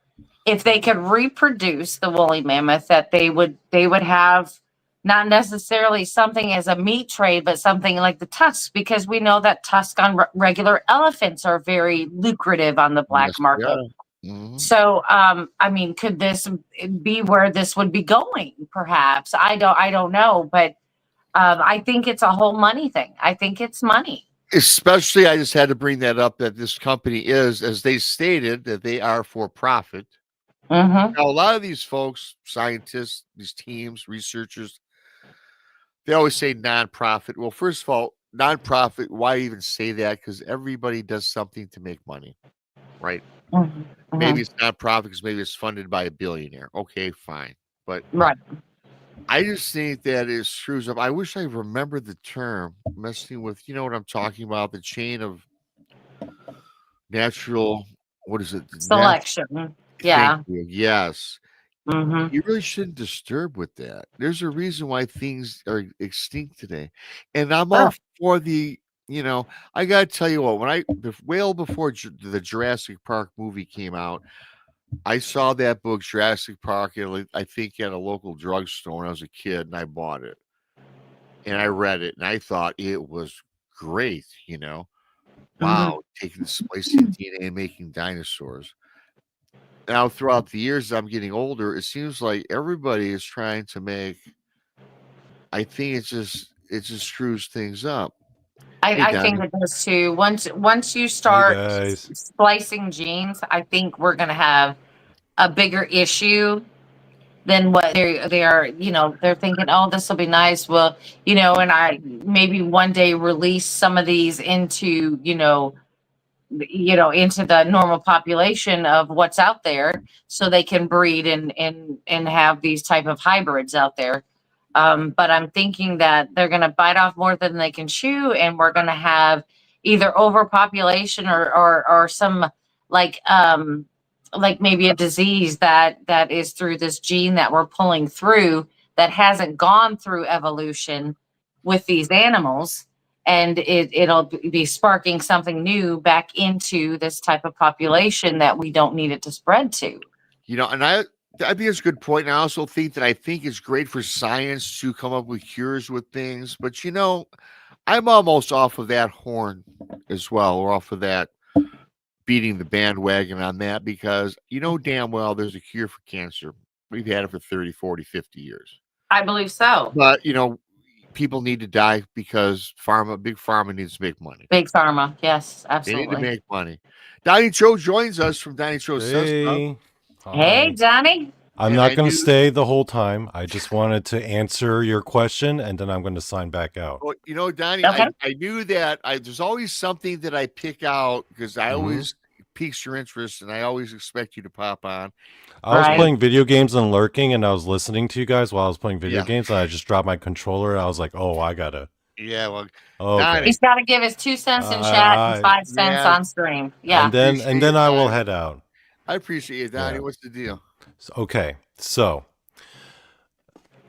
if they could reproduce the woolly mammoth, that they would have not necessarily something as a meat trade, but something like the tusks, because we know that tusks on regular elephants are very lucrative on the black market. Mm-hmm. So, could this be where this would be going? Perhaps I don't know, but I think it's a whole money thing. I think it's money. Especially, I just had to bring that up that this company is, as they stated, that they are for profit. Mm-hmm. Now, a lot of these folks, scientists, these teams, researchers, they always say nonprofit. Well, first of all, nonprofit, why even say that? Because everybody does something to make money, right? Mm-hmm. Maybe it's nonprofit because maybe it's funded by a billionaire. Okay, fine. But right. I just think that it screws up. I wish I remembered the term, messing with, you know what I'm talking about, the chain of natural, what is it? Selection. Yeah. Thank you. Yes. Mm-hmm. You really shouldn't disturb with that. There's a reason why things are extinct today. And I'm all for the, I got to tell you what, well before the Jurassic Park movie came out, I saw that book, Jurassic Park, I think at a local drugstore when I was a kid, and I bought it. And I read it, and I thought it was great, Wow, taking splicing DNA and making dinosaurs. Now, throughout the years I'm getting older, it seems like everybody is trying to make. I think it just screws things up. I think it does too. Once you start splicing genes, I think we're going to have a bigger issue than what they are. They're thinking, oh, this will be nice. Well, and I maybe one day release some of these into into the normal population of what's out there, so they can breed and have these type of hybrids out there. But I'm thinking that they're going to bite off more than they can chew, and we're going to have either overpopulation or some like maybe a disease that is through this gene that we're pulling through that hasn't gone through evolution with these animals. And it'll be sparking something new back into this type of population that we don't need it to spread to. And I think it's a good point. And I also think it's great for science to come up with cures with things. But, I'm almost off of that horn as well, or off of that beating the bandwagon on that, because damn well there's a cure for cancer. We've had it for 30, 40, 50 years. I believe so. But, people need to die because big pharma needs to make money. Big pharma, yes, absolutely. They need to make money. Donnie Cho joins us from Donnie Cho. Hey, Donnie. I'm not going to stay the whole time. I just wanted to answer your question, and then I'm going to sign back out. Well, Donnie, okay. I knew that there's always something that I pick out because I always piques your interest, and I always expect you to pop on. I was playing video games and lurking, and I was listening to you guys while I was playing video games, and I just dropped my controller, and I was like, oh, I got to. Yeah, well, okay. He's got to give his 2 cents in chat and 5 cents on stream. Yeah. And then I will head out. I appreciate it, Donnie. Yeah. What's the deal? Okay, so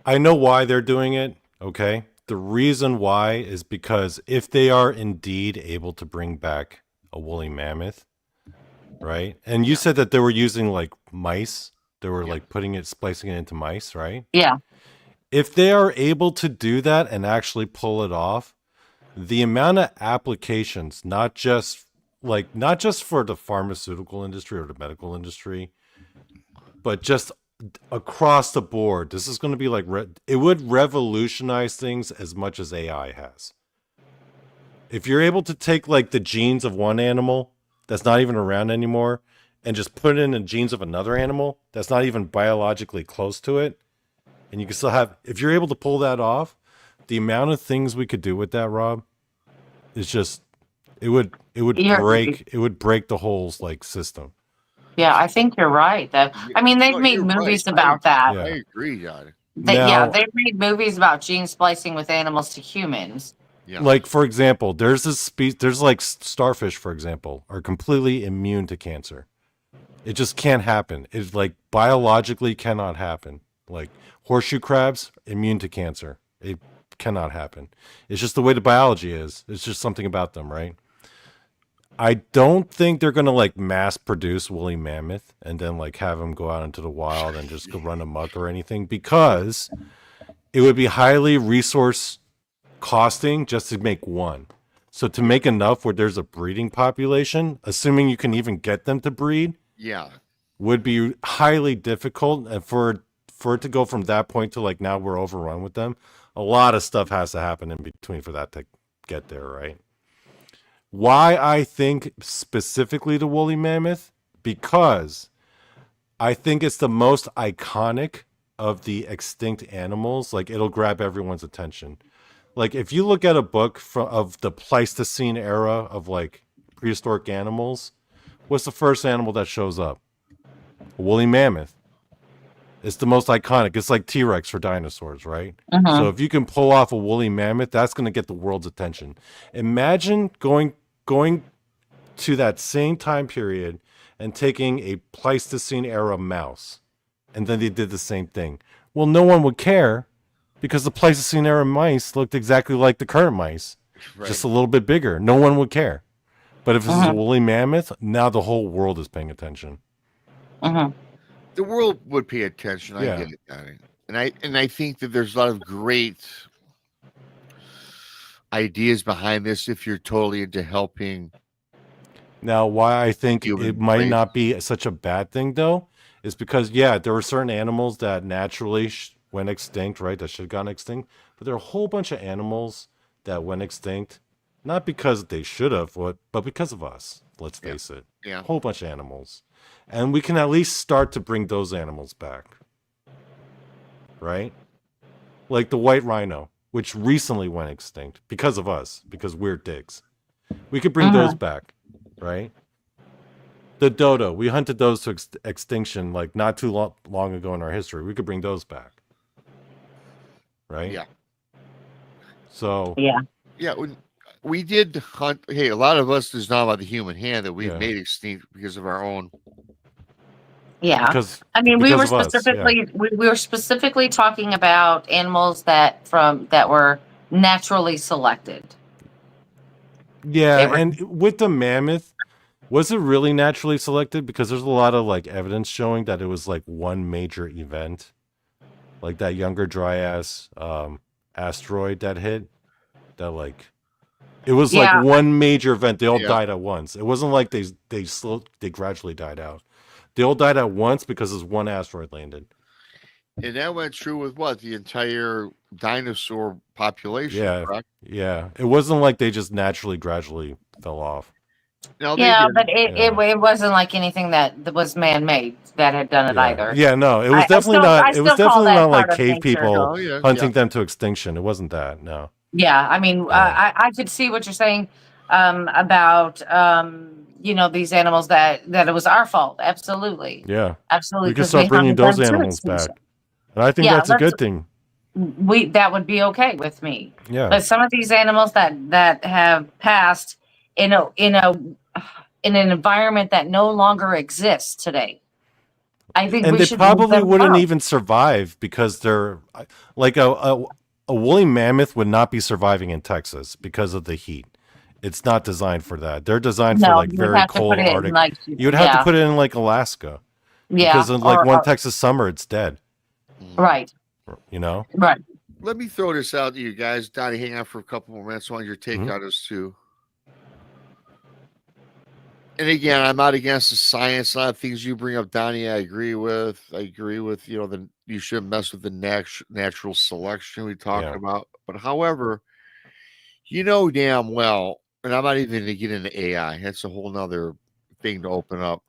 I know why they're doing it, okay? The reason why is because if they are indeed able to bring back a woolly mammoth, right? And you said that they were using like mice. They were like splicing it into mice, right? Yeah. If they are able to do that and actually pull it off, the amount of applications, not just for the pharmaceutical industry or the medical industry, but just across the board, this is going to be like, it would revolutionize things as much as AI has. If you're able to take like the genes of one animal that's not even around anymore and just put it in the genes of another animal that's not even biologically close to it, and you can still have, if you're able to pull that off, the amount of things we could do with that, Rob, is just, it would break the whole like system. Yeah, I think you're right. That I mean, they've made movies about that. I agree, John. They've made movies about gene splicing with animals to humans. Yeah. Like, for example, there's like starfish, for example, are completely immune to cancer. It just can't happen. It like biologically cannot happen. Like horseshoe crabs, immune to cancer. It cannot happen. It's just the way the biology is. It's just something about them, right? I don't think they're going to like mass produce woolly mammoth and then like have them go out into the wild and just go run amok or anything, because it would be highly resource costing just to make one. So to make enough where there's a breeding population, assuming you can even get them to breed, would be highly difficult. And for it to go from that point to like now we're overrun with them, a lot of stuff has to happen in between for that to get there, right? Why I think specifically the woolly mammoth? Because I think it's the most iconic of the extinct animals. Like, it'll grab everyone's attention. Like, if you look at a book of the Pleistocene era of like prehistoric animals, what's the first animal that shows up? A woolly mammoth. It's the most iconic. It's like T-Rex for dinosaurs, right? So if you can pull off a woolly mammoth, that's going to get the world's attention. Imagine going to that same time period and taking a Pleistocene era mouse, and then they did the same thing. Well, no one would care because the Pleistocene era mice looked exactly like the current mice, just a little bit bigger. No one would care. But if this is a woolly mammoth, now the whole world is paying attention. The world would pay attention. I get it, Donnie. And I think that there's a lot of great ideas behind this if you're totally into helping. Now, why I think it might not be such a bad thing, though, is because, there were certain animals that naturally went extinct, right? That should have gone extinct. But there are a whole bunch of animals that went extinct, not because they should have, but because of us. Let's face it. Yeah. A whole bunch of animals. And we can at least start to bring those animals back. Right? Like the white rhino, which recently went extinct because of us, because we're dicks. We could bring those back, right? The dodo, we hunted those to extinction like not too long ago in our history. We could bring those back, right? Yeah. So when we did hunt. Hey, a lot of us is not about the human hand that we've made extinct because of our own. Yeah, because we were specifically we were specifically talking about animals that were naturally selected. Yeah, and with the mammoth, was it really naturally selected? Because there's a lot of like evidence showing that it was like one major event, like that Younger Dryas asteroid that hit. That like, it was like one major event. They all died at once. It wasn't like they gradually died out. They all died at once because this one asteroid landed. And that went true with what? The entire dinosaur population, correct? Yeah. It wasn't like they just naturally, gradually fell off. No, but it wasn't like anything that was man-made that had done it either. Yeah, no. It was definitely not. It was definitely not like cave people hunting them to extinction. It wasn't that, no. Yeah, I could see what you're saying about these animals that it was our fault. Absolutely. Yeah. Absolutely. We can start bringing those animals back. And I think that's a good thing. That would be okay with me. Yeah. But some of these animals that have passed in an environment that no longer exists today, I think they probably wouldn't even survive because they're like a woolly mammoth would not be surviving in Texas because of the heat. It's not designed for that. They're designed for like very cold Arctic. You would have to put it in like Alaska. Yeah. Because in like one Texas summer, it's dead. Right. Right. Let me throw this out to you guys. Donnie, hang on for a couple more minutes. I want your take on this too. And again, I'm not against the science. A lot of things you bring up, Donnie, I agree with. That you shouldn't mess with the natural selection we talked about. But however, damn well and I'm not even going to get into AI. That's a whole nother thing to open up.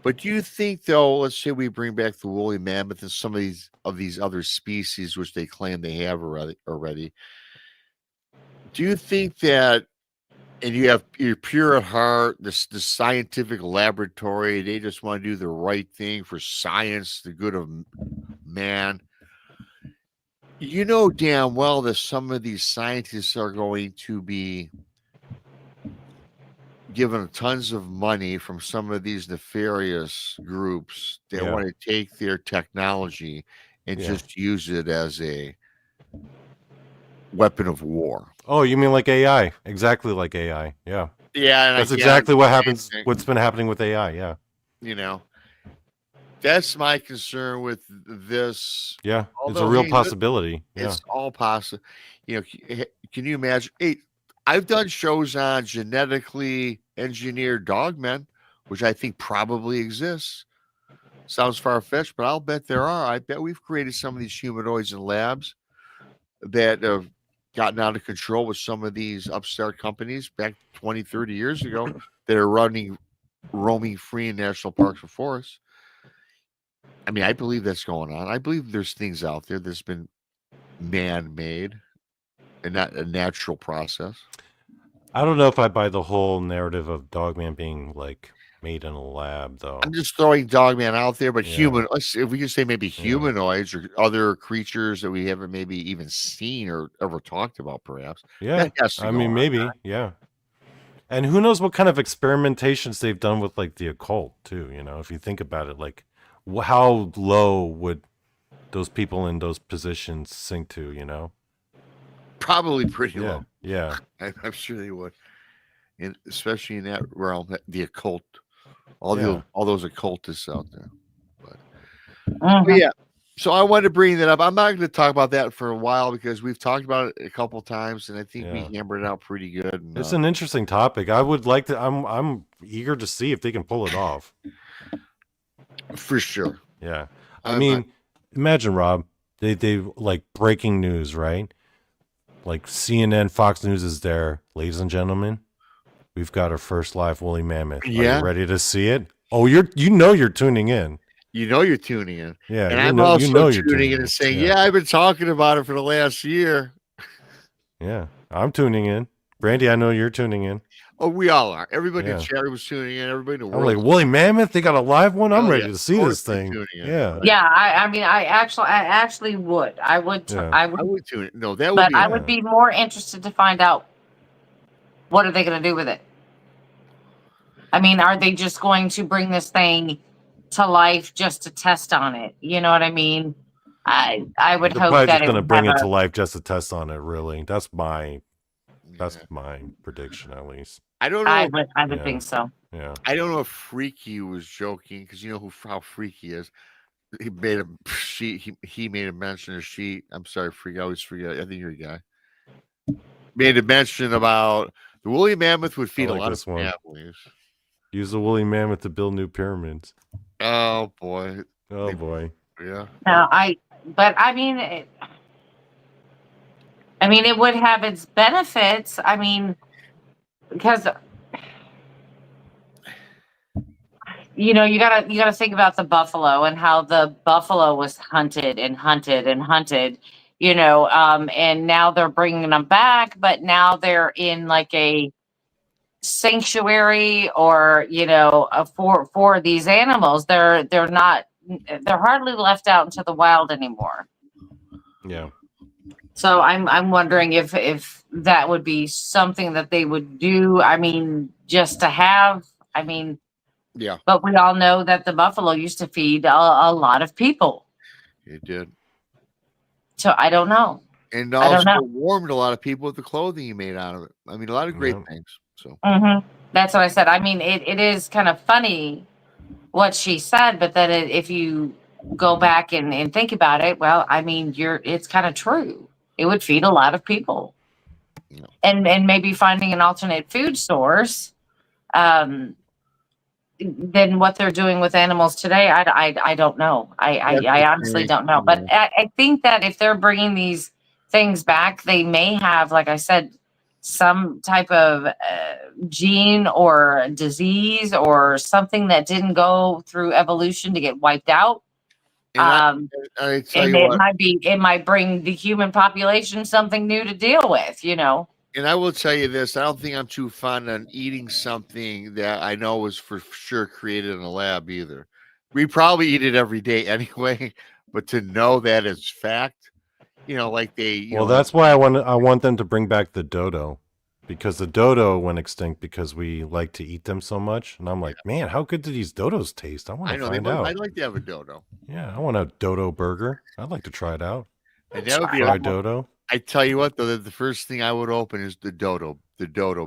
But do you think, though, let's say we bring back the woolly mammoth and some of these other species, which they claim they have already, do you think that, and you're pure at heart, the scientific laboratory, they just want to do the right thing for science, the good of man? You know damn well that some of these scientists are going to be given tons of money from some of these nefarious groups that Yeah. want to take their technology and Yeah. just use it as a weapon of war. Oh, you mean like AI? Exactly like AI. Yeah. Yeah, and That's I exactly what happens. anything. What's been happening with AI. Yeah. You know, that's my concern with this. Yeah. It's a Although, real hey, possibility. Yeah. It's all possible. You know, can you imagine? Hey, I've done shows on genetically engineered dogmen, which I think probably exists. Sounds far-fetched, but I'll bet there are. I bet we've created some of these humanoids in labs that have gotten out of control with some of these upstart companies back 20, 30 years ago that are roaming free in national parks and forests. I mean, I believe that's going on. I believe there's things out there that's been man-made and not a natural process. I don't know if I buy the whole narrative of Dogman being like made in a lab, though. I'm just throwing Dogman out there, but Yeah. if we can say maybe humanoids or other creatures that we haven't maybe even seen or ever talked about, perhaps. Yeah. That has to I go mean, on. maybe. Yeah. And who knows what kind of experimentations they've done with like the occult too, you know, if you think about it, like how low would those people in those positions sink to, you know? Probably pretty Yeah. low. Yeah. I'm sure they would, and especially in that realm, the occult, all those occultists out there. But yeah, so I wanted to bring that up. I'm not going to talk about that for a while because we've talked about it a couple times, and I think we hammered it out pretty good. And, it's an interesting topic. I would like to. I'm eager to see if they can pull it off. For sure. Yeah. I mean, imagine, Rob. They like breaking news, right? Like CNN, Fox News is there, ladies and gentlemen. We've got our first live woolly mammoth. Yeah. Are you ready to see it? Oh, you're tuning in. You know you're tuning in. Yeah. And I'm also tuning in and saying, yeah, I've been talking about it for the last year. Yeah. I'm tuning in. Brandi, I know you're tuning in. Oh, we all are. Everybody in chat was tuning in. Everybody in the I'm world. like, woolly mammoth? They got a live one? I'm ready to see this thing. Yeah. Yeah, I mean, I actually would. I would tune in. No, that would but be. I would be more interested to find out what are they going to do with it. I mean, are they just going to bring this thing to life just to test on it? You know what I mean? I would hope that just going to bring it never... to life just to test on it. Really, that's my prediction, at least. I don't know. I would think so. Yeah. I don't know if Freaky was joking because you know how Freaky is. He made a sheet. He made a mention of sheet. I'm sorry, Freaky. I always forget. I think you're a guy. Made a mention about the woolly mammoth would feed a lot of families. Use the woolly mammoth to build new pyramids. Oh boy. Oh boy. Yeah. No, but I mean, it would have its benefits. I mean, because you know, you gotta think about the buffalo and how the buffalo was hunted and hunted and hunted, you know, and now they're bringing them back, but now they're in like a sanctuary or, you know, for these animals. They're hardly left out into the wild anymore. Yeah. So I'm wondering if that would be something that they would do. I mean, just to have. I mean, yeah. But we all know that the buffalo used to feed a lot of people. It did. So I don't know. And also warmed a lot of people with the clothing he made out of it. I mean, a lot of great things. So that's what I said. I mean, it is kind of funny what she said, but then if you go back and think about it, well, I mean, it's kind of true. It would feed a lot of people, and maybe finding an alternate food source, than what they're doing with animals today. I don't know. I honestly don't know. But I think that if they're bringing these things back, they may have, like I said, some type of gene or disease or something that didn't go through evolution to get wiped out. And I tell And you it what, might bring the human population something new to deal with, you know. and I will tell you this: I don't think I'm too fond on eating something that I know was for sure created in a lab either. We probably eat it every day anyway, but to know that it's fact, like they, Well, that's why I want them to bring back the dodo, because the dodo went extinct because we like to eat them so much. And I'm like, man, how good do these dodos taste? I want to find out. I'd like to have a dodo. Yeah, I want a dodo burger. I'd like to try it out. And that would be Try dodo. I tell you what, though, the first thing I would open is the dodo restaurant. Dodo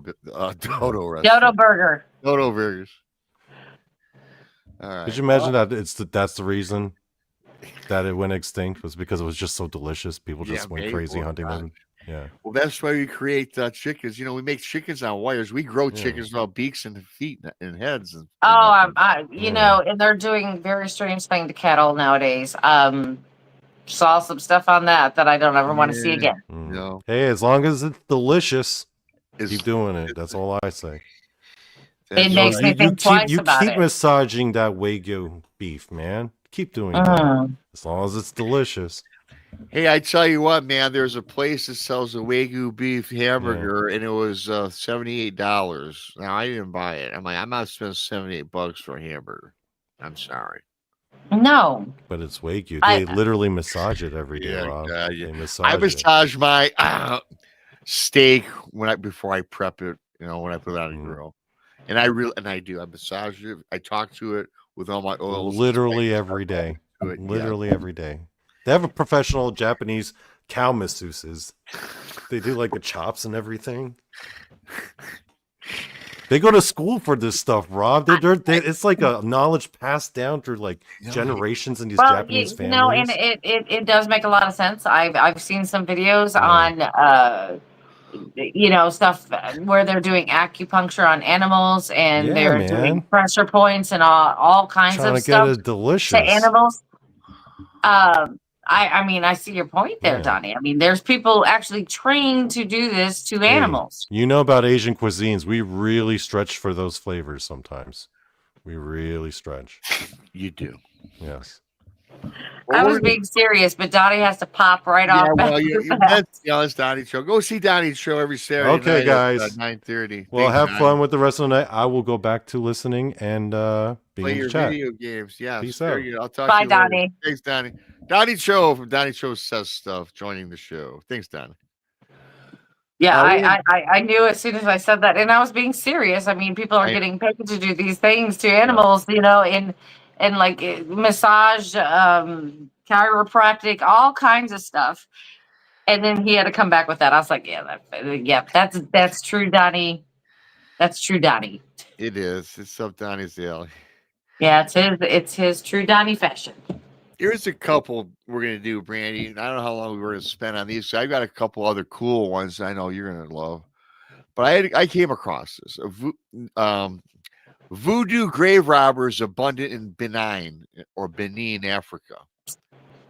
burger. Dodo burgers. All right. Could you imagine that that's the reason that it went extinct, was because it was just so delicious? People just went crazy hunting them. Yeah. Well, that's why we create chickens. We make chickens on wires. We grow chickens without beaks and feet and heads. And and they're doing very strange thing to cattle nowadays. Saw some stuff on that I don't ever want to see again. No. Hey, as long as it's delicious, keep doing it. That's all I say. It makes me think twice about it. You keep massaging that Wagyu beef, man. Keep doing that. As long as it's delicious. Hey, I tell you what, man, there's a place that sells a Wagyu beef hamburger, and it was $78. Now, I didn't buy it. I'm like, I'm not spending $78 for a hamburger. I'm sorry. No. But it's Wagyu. They literally massage it every day, Rob. They massage my steak before I prep it, when I put it on the grill. And I massage it. I talk to it with all my oils. Literally every day. Every day. They have a professional Japanese cow masseuses. They do like the chops and everything. They go to school for this stuff, Rob. It's like a knowledge passed down through like generations in these Japanese families. And it does make a lot of sense. I've seen some videos on stuff where they're doing acupuncture on animals, and they're doing pressure points and all kinds of stuff get it delicious to animals. I see your point there, Donnie. I mean, there's people actually trained to do this to animals. You know about Asian cuisines. We really stretch for those flavors sometimes. We really stretch. You do. Yes. I was being serious, but Donnie has to pop right off. It's Donnie's show. Go see Donnie's show every Saturday. Okay, guys. At 9:30. Well, have fun with the rest of the night. I will go back to listening and being play in your the chat. video games. Yeah. Peace out. I'll talk Bye, to you Donnie. later. Thanks, Donnie. Donnie Show from Donnie Show Says Stuff joining the show. Thanks, Donnie. Yeah, I knew as soon as I said that, and I was being serious. I mean, people are getting paid to do these things to animals, and like massage, chiropractic, all kinds of stuff. And then he had to come back with that. I was like, that's true, Donnie. That's true, Donnie. It is. It's up Donnie's alley. Yeah, it's his true Donnie fashion. Here's a couple we're going to do, Brandi. I don't know how long we were going to spend on these. So I've got a couple other cool ones I know you're going to love. But I came across this. Voodoo grave robbers abundant in Benin, Africa.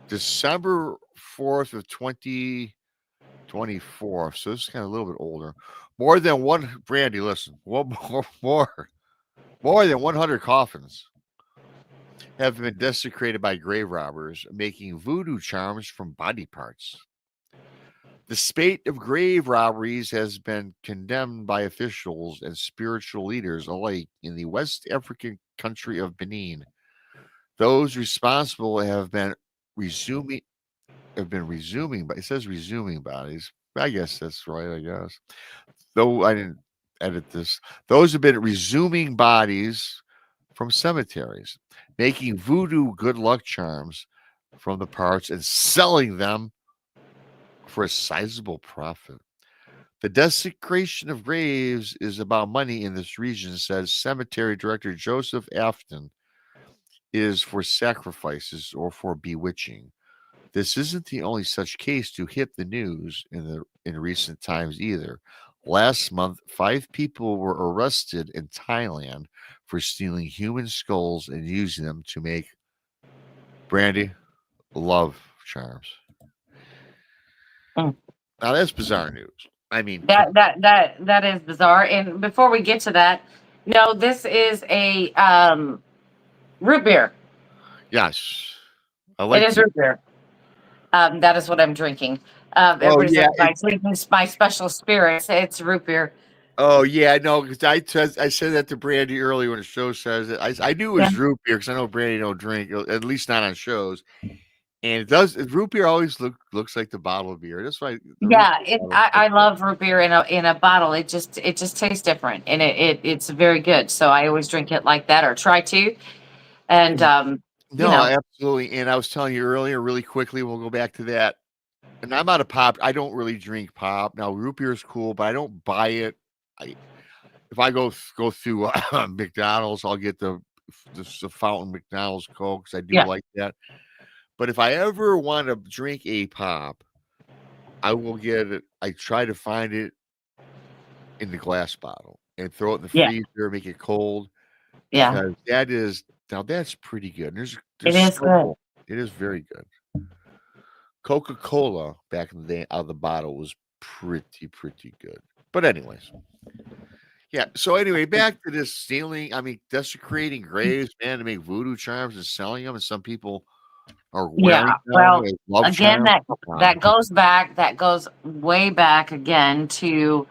December 4th of 2024. So this is kind of a little bit older. Brandi, listen. More than 100 coffins have been desecrated by grave robbers, making voodoo charms from body parts. The spate of grave robberies has been condemned by officials and spiritual leaders alike in the West African country of Benin. Those responsible have been resuming, but it says resuming bodies. I guess that's right, I guess. Though I didn't edit this. Those have been resuming bodies from cemeteries, making voodoo good luck charms from the parts and selling them for a sizable profit. The desecration of graves is about money in this region, says cemetery director Joseph Afton. Is for sacrifices or for bewitching. This isn't the only such case to hit the news in recent times either. Last month, 5 people were arrested in Thailand for stealing human skulls and using them to make, Brandi, love charms. Now that's bizarre news. I mean, That is bizarre. And before we get to that, no, this is a root beer. yes, I It like is it. root beer. That is what I'm drinking. Oh Everybody yeah, says my drinking my special spirits. It's root beer. oh yeah, no, because I said that to Brandy earlier when the show says it. I knew it Yeah. was root beer because I know Brandy don't drink, at least not on shows. And it does. Root beer always looks like the bottle of beer. That's why. The root Yeah, beer bottle I looks like love root beer in a bottle. It just tastes different, and it's very good. So I always drink it like that, or try to. And you no, know, absolutely. And I was telling you earlier, really quickly, we'll go back to that. And I'm out of pop. I don't really drink pop. Now, root beer is cool, but I don't buy it. If I go through McDonald's, I'll get the fountain McDonald's Coke because I do yeah, like that. But if I ever want to drink a pop, I will get it. I try to find it in the glass bottle and throw it in the yeah, freezer, make it cold yeah. because that's pretty good. It There's is good. several. It is very good. Coca-Cola back in the day out of the bottle was pretty good. But anyways, yeah. So anyway, back to this stealing. I mean, desecrating graves, man, to make voodoo charms and selling them, and some people are wearing Yeah. them Well, as love again, charms. Come on. that goes way back again to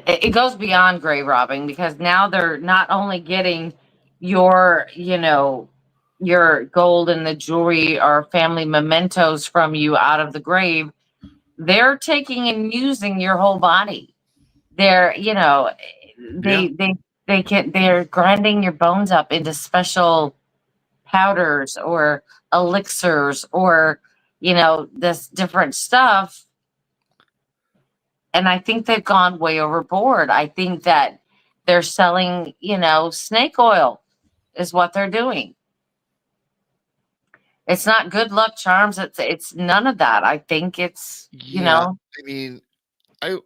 it goes beyond grave robbing, because now they're not only getting your, your gold and the jewelry or family mementos from you out of the grave. They're taking and using your whole body. They're, Yeah. they're grinding your bones up into special powders or elixirs or, this different stuff. And I think they've gone way overboard. I think that they're selling, snake oil is what they're doing. It's not good luck charms. It's none of that. I think it's, Yeah. I mean, I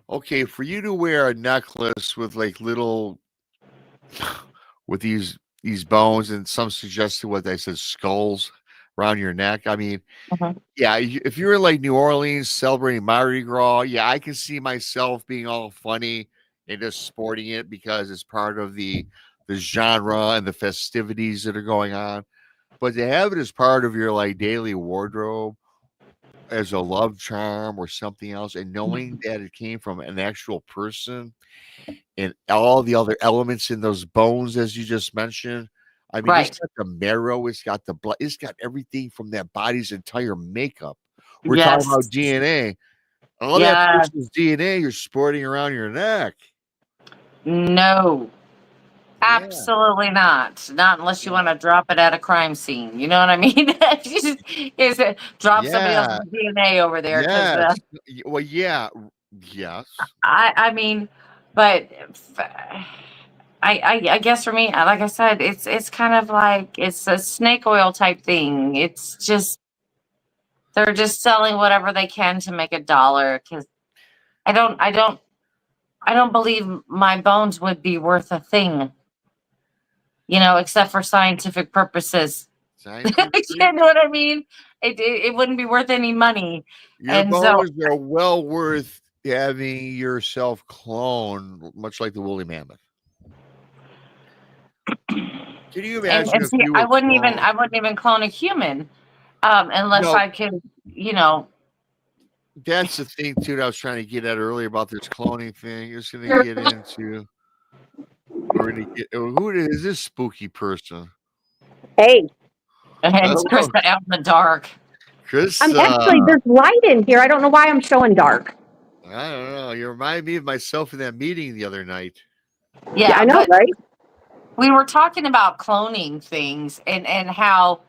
okay, for you to wear a necklace with like little with these bones and some suggested what they said skulls around your neck. I mean, Mhm. yeah, if you're in like New Orleans celebrating Mardi Gras, yeah, I can see myself being all funny and just sporting it because it's part of the genre and the festivities that are going on. But to have it as part of your like daily wardrobe as a love charm or something else, and knowing that it came from an actual person and all the other elements in those bones, as you just mentioned. I mean, it's Right. got the marrow, it's got the blood, it's got everything from that body's entire makeup. We're talking Yes. about DNA. All that Yeah. person's DNA you're sporting around your neck. No. Yeah. Absolutely not. Not unless you want to drop it at a crime scene. You know what I mean? Drop somebody else's Yeah. DNA over there, because Yes. Well, yeah. Yes. I mean, but I guess for me, like I said, it's kind of like it's a snake oil type thing. It's just they're just selling whatever they can to make $1, because I don't believe my bones would be worth a thing, except for scientific purposes. Scientific. You know what I mean? It wouldn't be worth any money. Your And so, bones are well worth having yourself cloned, much like the woolly mammoth. Can you imagine and if see, you were cloned? I wouldn't even clone a human, unless No, I could, that's the thing too that I was trying to get at earlier about this cloning thing. It's going to get into. We're going to get. Who is this spooky person? Hey, and it's Hello, Krista out in the dark. I'm actually, Krista. there's light in here. I don't know why I'm showing dark. I don't know. You remind me of myself in that meeting the other night. Yeah, I know, but right? we were talking about cloning things and how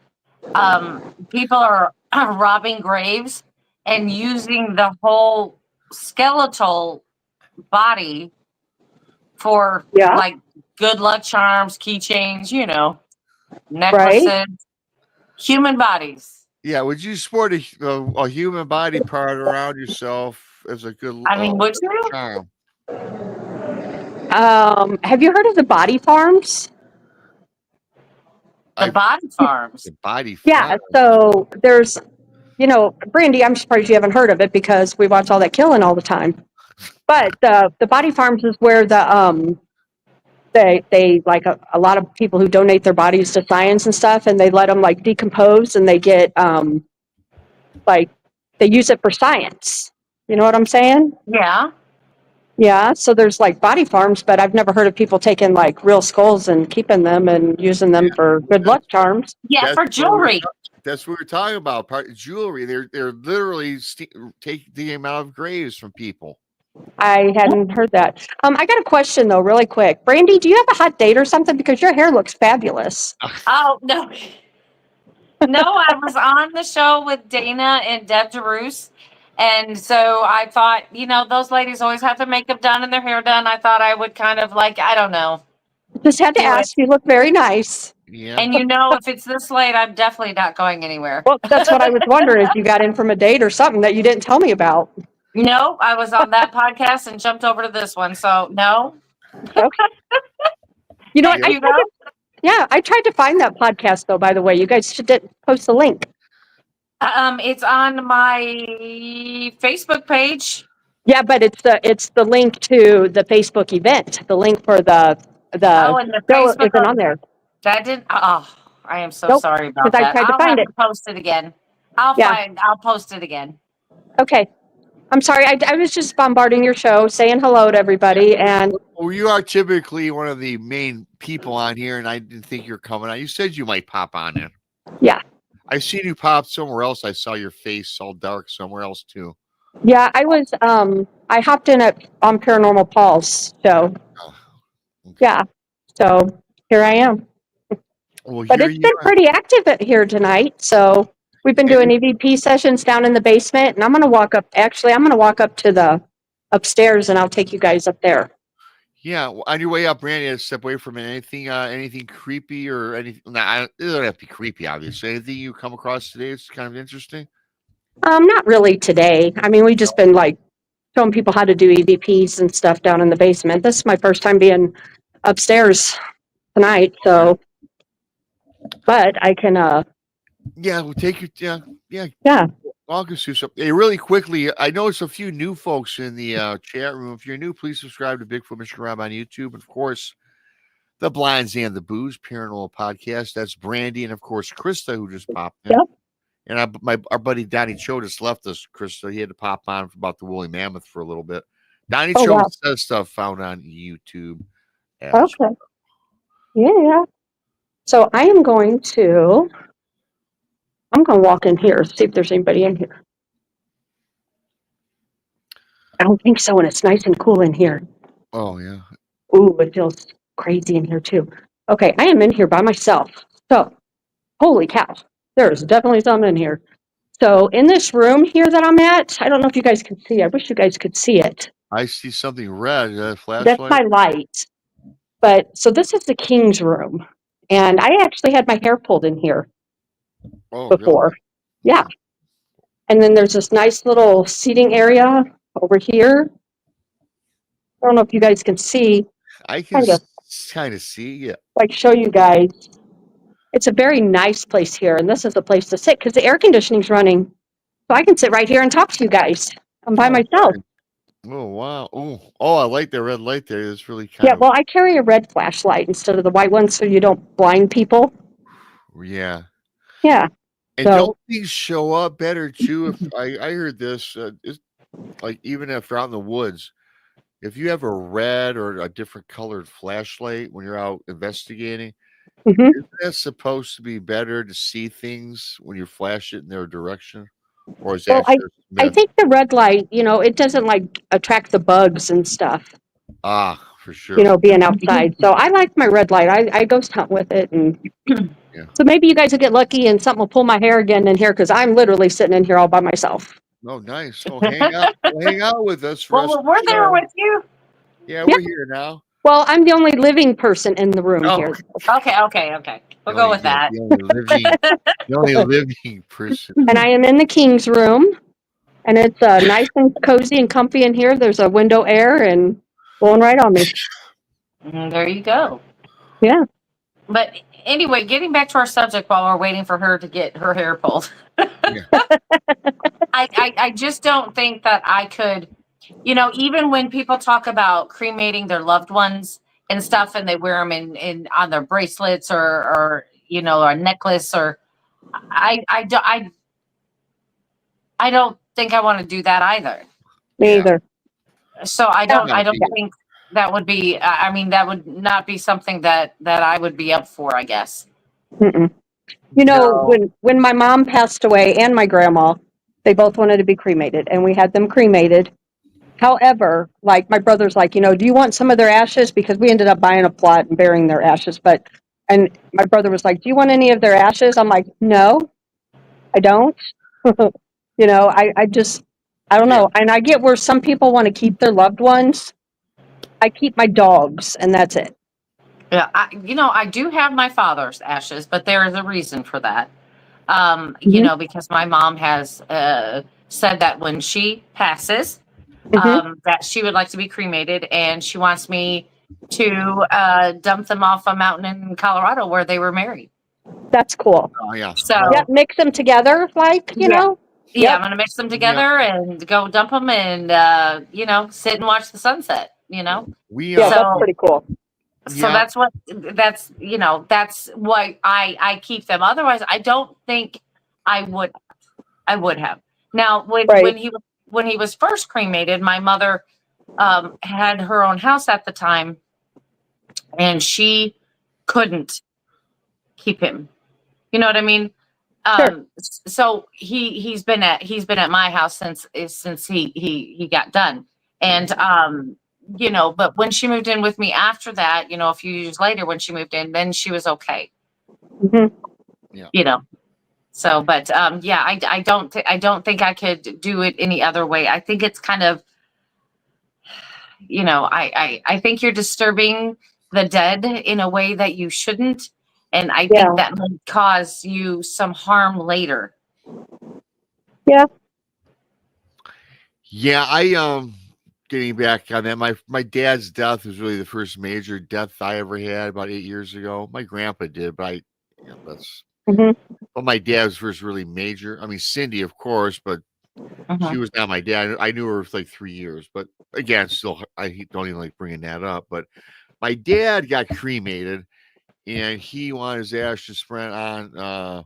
people are robbing graves and using the whole skeletal body for Yeah, like good luck charms, keychains, right. necklaces, human bodies. Yeah, would you sport a human body part around yourself as a good I mean, would you? charm? Have you heard of the body farms? The body farms. The body Yeah, farm. so there's Brandi, I'm surprised you haven't heard of it because we watch all that killing all the time. But the body farms is where they like a lot of people who donate their bodies to science and stuff, and they let them like decompose, and they get like they use it for science. You know what I'm saying? Yeah. Yeah. So there's like body farms, but I've never heard of people taking like real skulls and keeping them and using them for good luck charms. Yeah, for jewelry. That's what we're talking about. Jewelry. They're literally taking the amount of graves from people. I hadn't heard that. I got a question though, really quick. Brandi, do you have a hot date or something? Because your hair looks fabulous. Oh no. No, I was on the show with Dana and Deb DeRusse. And so I thought, those ladies always have their makeup done and their hair done. I thought I would kind of like, I don't know. Just had to ask. You look very nice. Yeah. And if it's this late, I'm definitely not going anywhere. Well, that's what I was wondering if you got in from a date or something that you didn't tell me about. No, I was on that podcast and jumped over to this one. So no. Okay. You know what? Yeah. I tried to find that podcast though, by the way. You guys should post the link. It's on my Facebook page. Yeah, but it's the link to the Facebook event. The link for the and the show Facebook isn't on there. That didn't. Oh, I am so sorry about because that. I tried to find it. Post it again. I'll post it again. Okay. I'm sorry. I was just bombarding your show, saying hello to everybody, and well, you are typically one of the main people on here, and I didn't think you're coming on. You said you might pop on in. Yeah. I seen you pop somewhere else. I saw your face all dark somewhere else too. Yeah, I was. I hopped in on Paranormal Paul's show. Oh, okay. Yeah. So here I am. Well, but it's been pretty active here tonight. So we've been doing EVP sessions down in the basement, and I'm going to walk up. Actually, I'm going to walk up to the upstairs, and I'll take you guys up there. Yeah, well, on your way up, Brandi, step away from anything creepy or anything. Nah, it doesn't have to be creepy, obviously. Anything you come across today is kind of interesting? Not really today. I mean, we've just been like showing people how to do EVPs and stuff down in the basement. This is my first time being upstairs tonight, so. But I can. Yeah, we'll take you. Yeah. Walk us through something. Hey, really quickly, I noticed a few new folks in the chat room. If you're new, please subscribe to Bigfoot Michiganrob on YouTube. And of course, the Blinds and the Booze Paranormal Podcast. That's Brandi and of course Krista, who just popped in. Yep. And our buddy Donnie Cho just left us, Krista. He had to pop on about the woolly mammoth for a little bit. Donnie Cho says stuff found on YouTube. Okay. Well. Yeah. So I am going to walk in here, see if there's anybody in here. I don't think so, and it's nice and cool in here. Oh, yeah. Ooh, it feels crazy in here, too. Okay, I am in here by myself. So, holy cow, there's definitely something in here. So, in this room here that I'm at, I don't know if you guys can see. I wish you guys could see it. I see something red. Is that a flashlight? That's my light. But, so this is the king's room. And I actually had my hair pulled in here before. Really? Yeah. And then there's this nice little seating area over here. I don't know if you guys can see. I can kind of see, yeah. Like show you guys. It's a very nice place here, and this is the place to sit because the air conditioning's running. So I can sit right here and talk to you guys. I'm by myself. Oh, wow. Oh, I like the red light there. It's really kind of... Yeah, well, I carry a red flashlight instead of the white one so you don't blind people. Yeah. Yeah. And don't things show up better, too? If I heard this, like even if you're out in the woods, if you have a red or a different colored flashlight when you're out investigating, isn't that supposed to be better to see things when you flash it in their direction? Or is that I think the red light, it doesn't like attract the bugs and stuff. Ah, for sure. Being outside. So I like my red light. I ghost hunt with it. And so maybe you guys will get lucky and something will pull my hair again in here because I'm literally sitting in here all by myself. Oh, nice. Oh, hang out with us. Well, we're there with you. Yeah, we're here now. Well, I'm the only living person in the room here. Okay. We'll go with that. The only living person. And I am in the king's room. And it's nice and cozy and comfy in here. There's a window air and blowing right on me. There you go. Yeah. But anyway, getting back to our subject while we're waiting for her to get her hair pulled. I just don't think that I could, even when people talk about cremating their loved ones and stuff, and they wear them in on their bracelets or a necklace, or I don't think I want to do that either. Me either. So I don't think that would be. I mean, that would not be something that I would be up for, I guess. Mm-mm. When my mom passed away and my grandma, they both wanted to be cremated, and we had them cremated. However, like my brother's like, do you want some of their ashes? Because we ended up buying a plot and burying their ashes. And my brother was like, do you want any of their ashes? I'm like, no, I don't. I don't know. And I get where some people want to keep their loved ones. I keep my dogs, and that's it. Yeah, I do have my father's ashes, but there is a reason for that. Because my mom has said that when she passes, that she would like to be cremated, and she wants me to dump them off a mountain in Colorado where they were married. That's cool. Oh yeah. So mix them together, you know. Yeah, I'm gonna mix them together and go dump them, and sit and watch the sunset. That's pretty cool. So that's why I keep them. Otherwise, I don't think I would have. Now, when he was first cremated, my mother had her own house at the time, and she couldn't keep him. You know what I mean? Sure. So he's been at my house since he got done, and but when she moved in with me after that, a few years later, when she moved in, then she was okay. So, but I don't think I could do it any other way. I think it's kind of, I think you're disturbing the dead in a way that you shouldn't, and I think that might cause you some harm later. I getting back on that, my dad's death was really the first major death I ever had about 8 years ago. My grandpa did, but but my dad's first really major. I mean, Cindy, of course, but she was not my dad. I knew her for like 3 years, but again, still, I don't even like bringing that up. But my dad got cremated, and he wanted his ashes spread on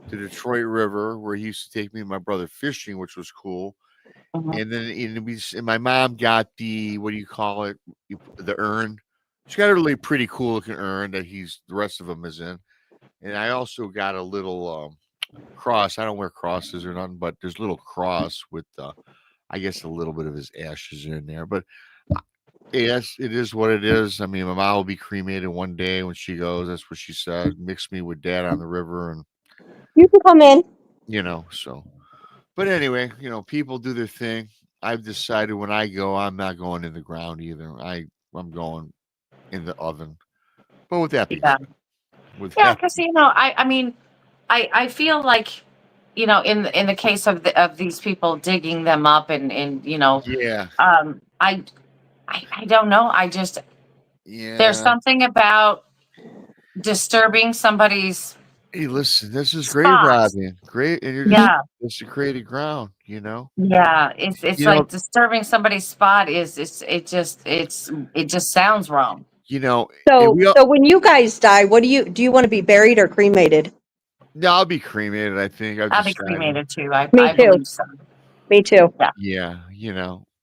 the Detroit River, where he used to take me and my brother fishing, which was cool. And then my mom got the, what do you call it? The urn. She got a really pretty cool looking urn that the rest of them is in. And I also got a little cross. I don't wear crosses or nothing, but there's a little cross with, I guess, a little bit of his ashes in there. But yes, it is what it is. I mean, my mom will be cremated one day when she goes. That's what she said. Mix me with Dad on the river, and you can come in. So. But anyway, people do their thing. I've decided when I go, I'm not going in the ground either. I'm going in the oven. But with that being said, because I mean, I feel like in the case of these people digging them up and I don't know. I just there's something about disturbing somebody's. Hey, listen, this is great, Robin. Great, and you're just desecrated ground. Yeah, it's like disturbing somebody's spot it just sounds wrong. So when you guys die, what do you want to be buried or cremated? No, I'll be cremated. I think I'll be cremated too. I too. believe so. Me too. Yeah,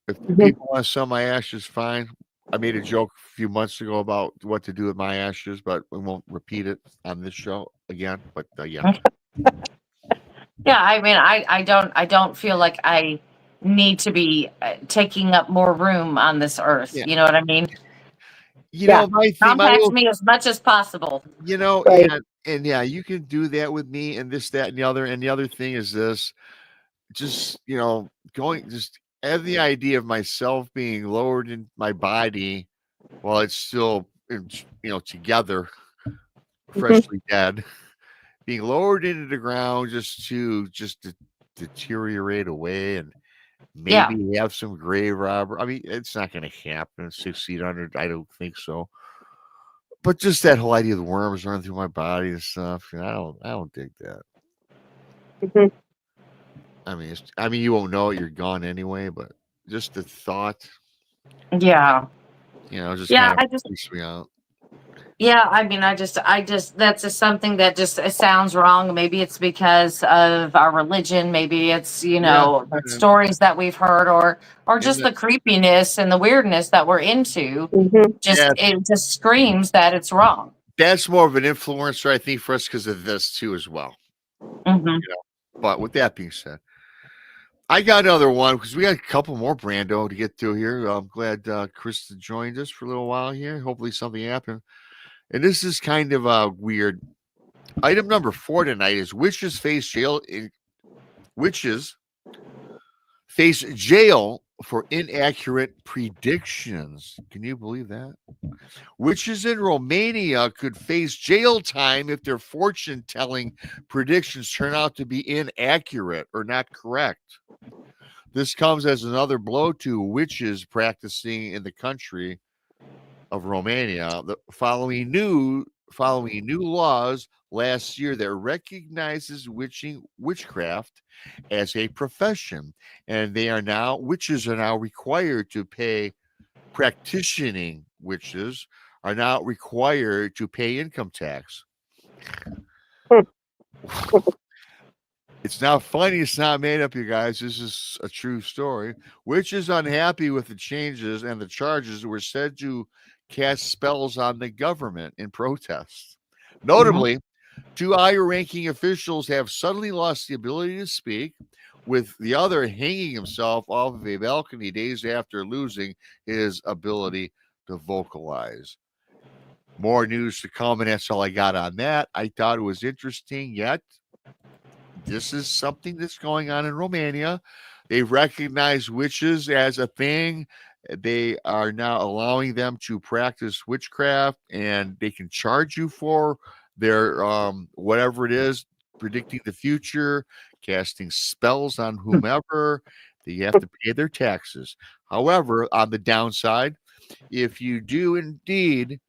if people want to sell my ashes, fine. I made a joke a few months ago about what to do with my ashes, but we won't repeat it on this show again. But yeah. Yeah, I mean, I don't feel like I need to be taking up more room on this earth. Yeah. You know what I mean? Compact me as much as possible. And you can do that with me and this, that, and the other. And the other thing is this, just have the idea of myself being lowered in my body while it's still, together, freshly dead, being lowered into the ground just to deteriorate away and maybe have some grave robber. I mean, it's not going to happen 6 feet under. I don't think so. But just that whole idea of the worms running through my body and stuff, I don't dig that. I mean, you won't know it. You're gone anyway. But just the thought, Yeah. just Yeah, kind of freaks me out. Yeah, I mean, I just, that's just something that just it sounds wrong. Maybe it's because of our religion. Maybe it's, the stories that we've heard, or just the creepiness and the weirdness that we're into. It just screams that it's wrong. That's more of an influencer, I think, for us because of this too, as well. But with that being said, I got another one because we got a couple more Brando to get through here. I'm glad Krista joined us for a little while here. Hopefully something happened. And this is kind of weird. Item number 4 tonight is witches face jail for inaccurate predictions. Can you believe that? Witches in Romania could face jail time if their fortune-telling predictions turn out to be inaccurate or not correct. This comes as another blow to witches practicing in the country of Romania, following new laws last year that recognizes witchcraft as a profession, and witches are now required to pay. Practicing witches are now required to pay income tax. It's not funny. It's not made up, you guys. This is a true story. Witches unhappy with the changes and the charges were said to cast spells on the government in protest. Notably, 2 higher-ranking officials have suddenly lost the ability to speak, with the other hanging himself off of a balcony days after losing his ability to vocalize. More news to come, and that's all I got on that. I thought it was interesting, yet this is something that's going on in Romania. They've recognized witches as a thing. They are now allowing them to practice witchcraft, and they can charge you for their whatever it is, predicting the future, casting spells on whomever. They have to pay their taxes. However, on the downside, if you do indeed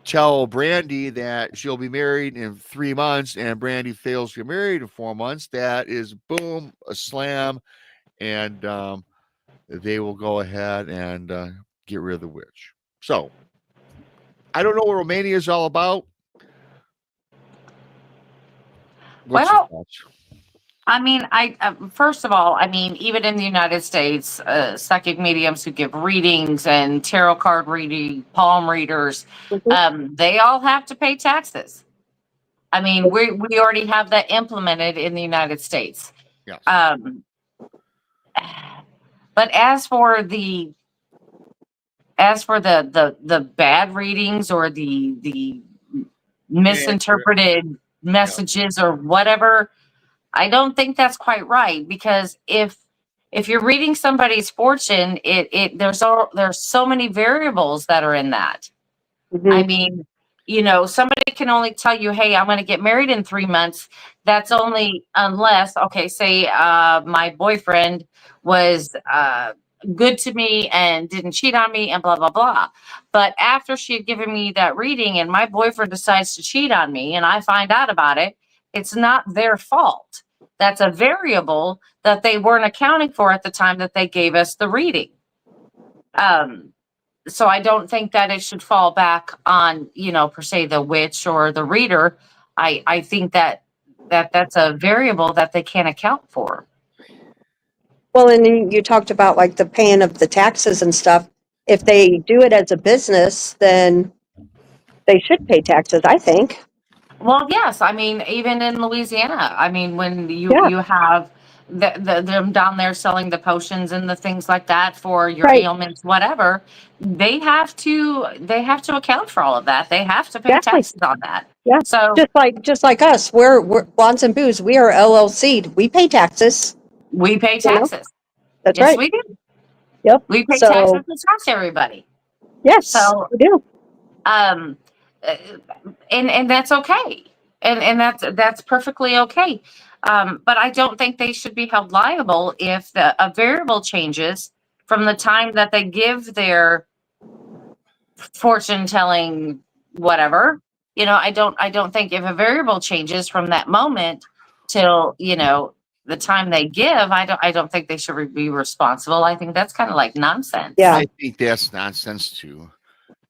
tell Brandi that she'll be married in 3 months and Brandi fails to get married in 4 months, that is boom, a slam, and they will go ahead and get rid of the witch. So I don't know what Romania is all about. What's your thoughts? I mean, first of all, I mean, even in the United States, psychic mediums who give readings and tarot card reading, palm readers, they all have to pay taxes. I mean, we already have that implemented in the United States. Yes. But as for the bad readings or the misinterpreted messages or whatever, I don't think that's quite right, because if you're reading somebody's fortune, there's so many variables that are in that. I mean, somebody can only tell you, hey, I'm going to get married in 3 months. That's only unless, okay, say my boyfriend was good to me and didn't cheat on me and blah, blah, blah. But after she had given me that reading and my boyfriend decides to cheat on me and I find out about it, it's not their fault. That's a variable that they weren't accounting for at the time that they gave us the reading. So I don't think that it should fall back on, per se, the witch or the reader. I think that's a variable that they can't account for. Well, and then you talked about like the paying of the taxes and stuff. If they do it as a business, then they should pay taxes, I think. Well, yes. I mean, even in Louisiana, I mean, when you have them down there selling the potions and the things like that for your ailments, whatever, they have to account for all of that. They have to pay taxes on that. Yeah. So just like us, we're Bonds and Booze. We are LLC'd. We pay taxes. We pay taxes. That's yes, right. We do. Yep. We pay taxes to tax everybody. Yes. So we do. And that's okay. And that's perfectly okay. But I don't think they should be held liable if a variable changes from the time that they give their fortune telling whatever. I don't think if a variable changes from that moment till the time they give, I don't think they should be responsible. I think that's kind of like nonsense. Yeah. I think that's nonsense too.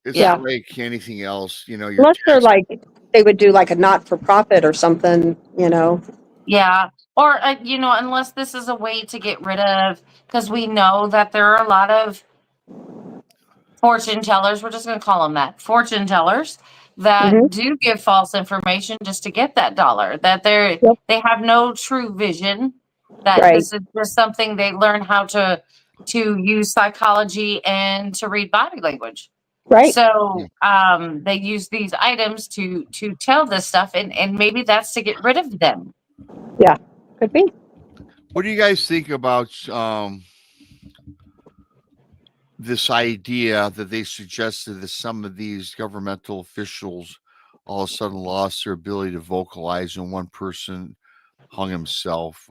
It's Yeah. like anything else, you know. Your Unless they're tax- like, they would do like a not-for-profit or something, you know. Yeah. Or, you know, unless this is a way to get rid of, because we know that there are a lot of fortune tellers, we're just going to call them that, fortune tellers that Mhm. do give false information just to get that dollar, that Yep. they have no true vision, that Right. this is just something they learn how to use psychology and to read body language. Right. So they use these items to tell this stuff, and maybe that's to get rid of them. Yeah. Could be. What do you guys think about this idea that they suggested that some of these governmental officials all of a sudden lost their ability to vocalize, and one person hung himself?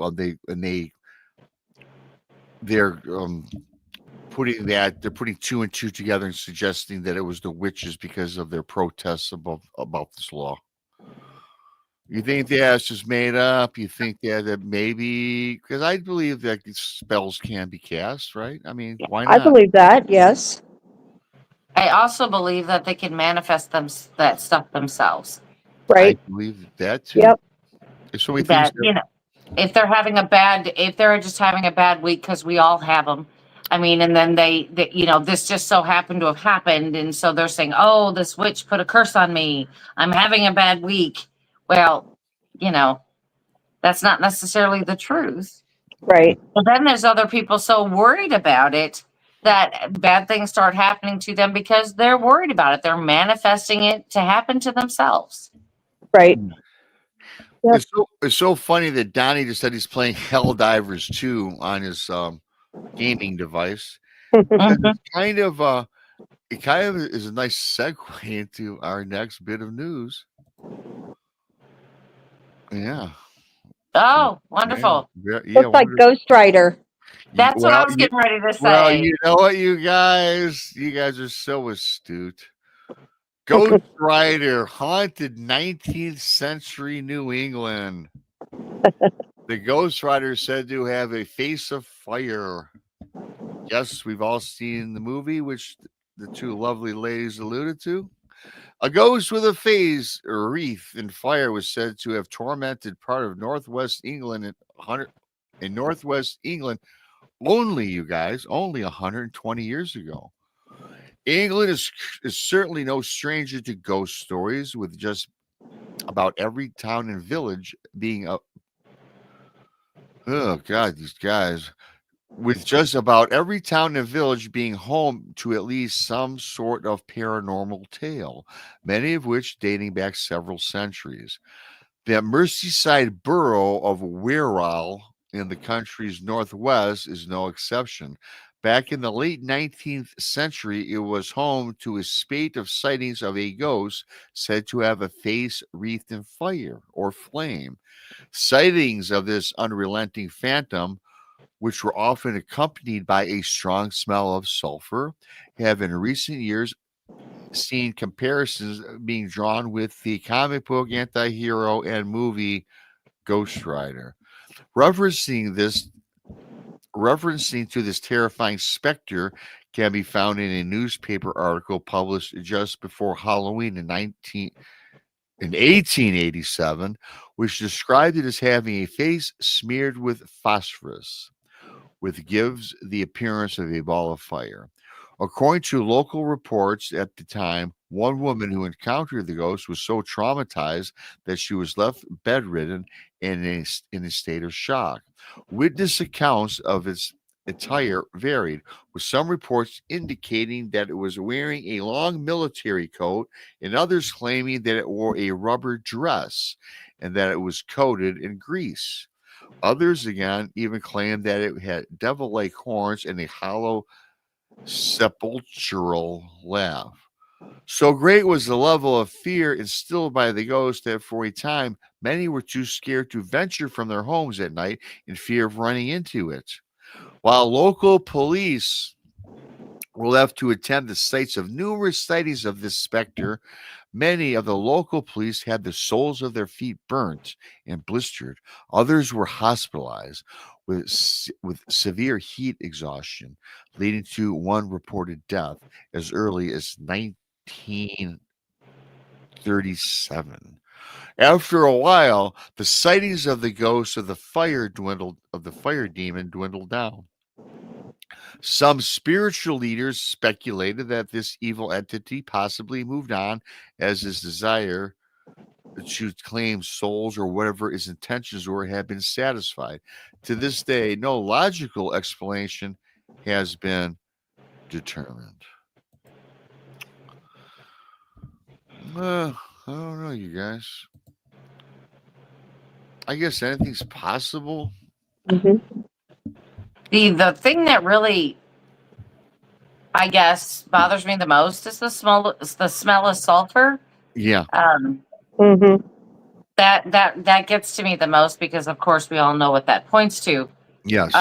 They're putting two and two together and suggesting that it was the witches because of their protests about this law. You think that's just made up? You think that maybe, because I believe that spells can be cast, right? I mean, why not? I believe that. Yes. I also believe that they can manifest that stuff themselves. Right. I believe that too. Yep. There's so many That, things. you know, if they're just having a bad week, because we all have them. I mean, and then they, you know, this just so happened to have happened, and so they're saying, "Oh, this witch put a curse on me. I'm having a bad week." Well, you know, that's not necessarily the truth. Right. But then there's other people so worried about it that bad things start happening to them because they're worried about it. They're manifesting it to happen to themselves. Right. Yep. It's so funny that Donnie just said he's playing Helldivers 2 on his gaming device. It's kind of is a nice segue into our next bit of news. Yeah. Oh, wonderful. Yeah. Looks like Ghost Rider. That's what I was getting ready to say. Well, you know what, you guys are so astute. Ghost Rider haunted 19th century New England. The Ghost Rider is said to have a face of fire. Yes, we've all seen the movie, which the two lovely ladies alluded to. A ghost with a face wreathed in fire was said to have tormented part of northwest England in northwest England only 120 years ago. England is certainly no stranger to ghost stories, with just about every town and village being these guys. With just about every town and village being home to at least some sort of paranormal tale, many of which dating back several centuries. The Merseyside borough of Wirral in the country's northwest is no exception. Back in the late 19th century, it was home to a spate of sightings of a ghost said to have a face wreathed in fire or flame. Sightings of this unrelenting phantom, which were often accompanied by a strong smell of sulfur, have in recent years seen comparisons being drawn with the comic book anti-hero and movie Ghost Rider. Referencing to this terrifying specter can be found in a newspaper article published just before Halloween in 1887, which described it as having a face smeared with phosphorus, which gives the appearance of a ball of fire. According to local reports at the time, one woman who encountered the ghost was so traumatized that she was left bedridden and in a state of shock. Witness accounts of its attire varied, with some reports indicating that it was wearing a long military coat and others claiming that it wore a rubber dress and that it was coated in grease. Others, again, even claimed that it had devil-like horns and a hollow sepulchral laugh. So great was the level of fear instilled by the ghost that for a time, many were too scared to venture from their homes at night in fear of running into it. While local police were left to attend the sites of numerous sightings of this specter, Many of the local police had the soles of their feet burnt and blistered. Others were hospitalized with severe heat exhaustion, leading to one reported death as early as 1937. After a while, the sightings of the ghost of the fire demon dwindled down. Some spiritual leaders speculated that this evil entity possibly moved on as his desire to claim souls or whatever his intentions were had been satisfied. To this day, no logical explanation has been determined. I don't know, you guys. I guess anything's possible. Mm-hmm. The thing that really, I guess, bothers me the most is the smell of sulfur. Yeah. Mm-hmm. That gets to me the most because, of course, we all know what that points to. Yes.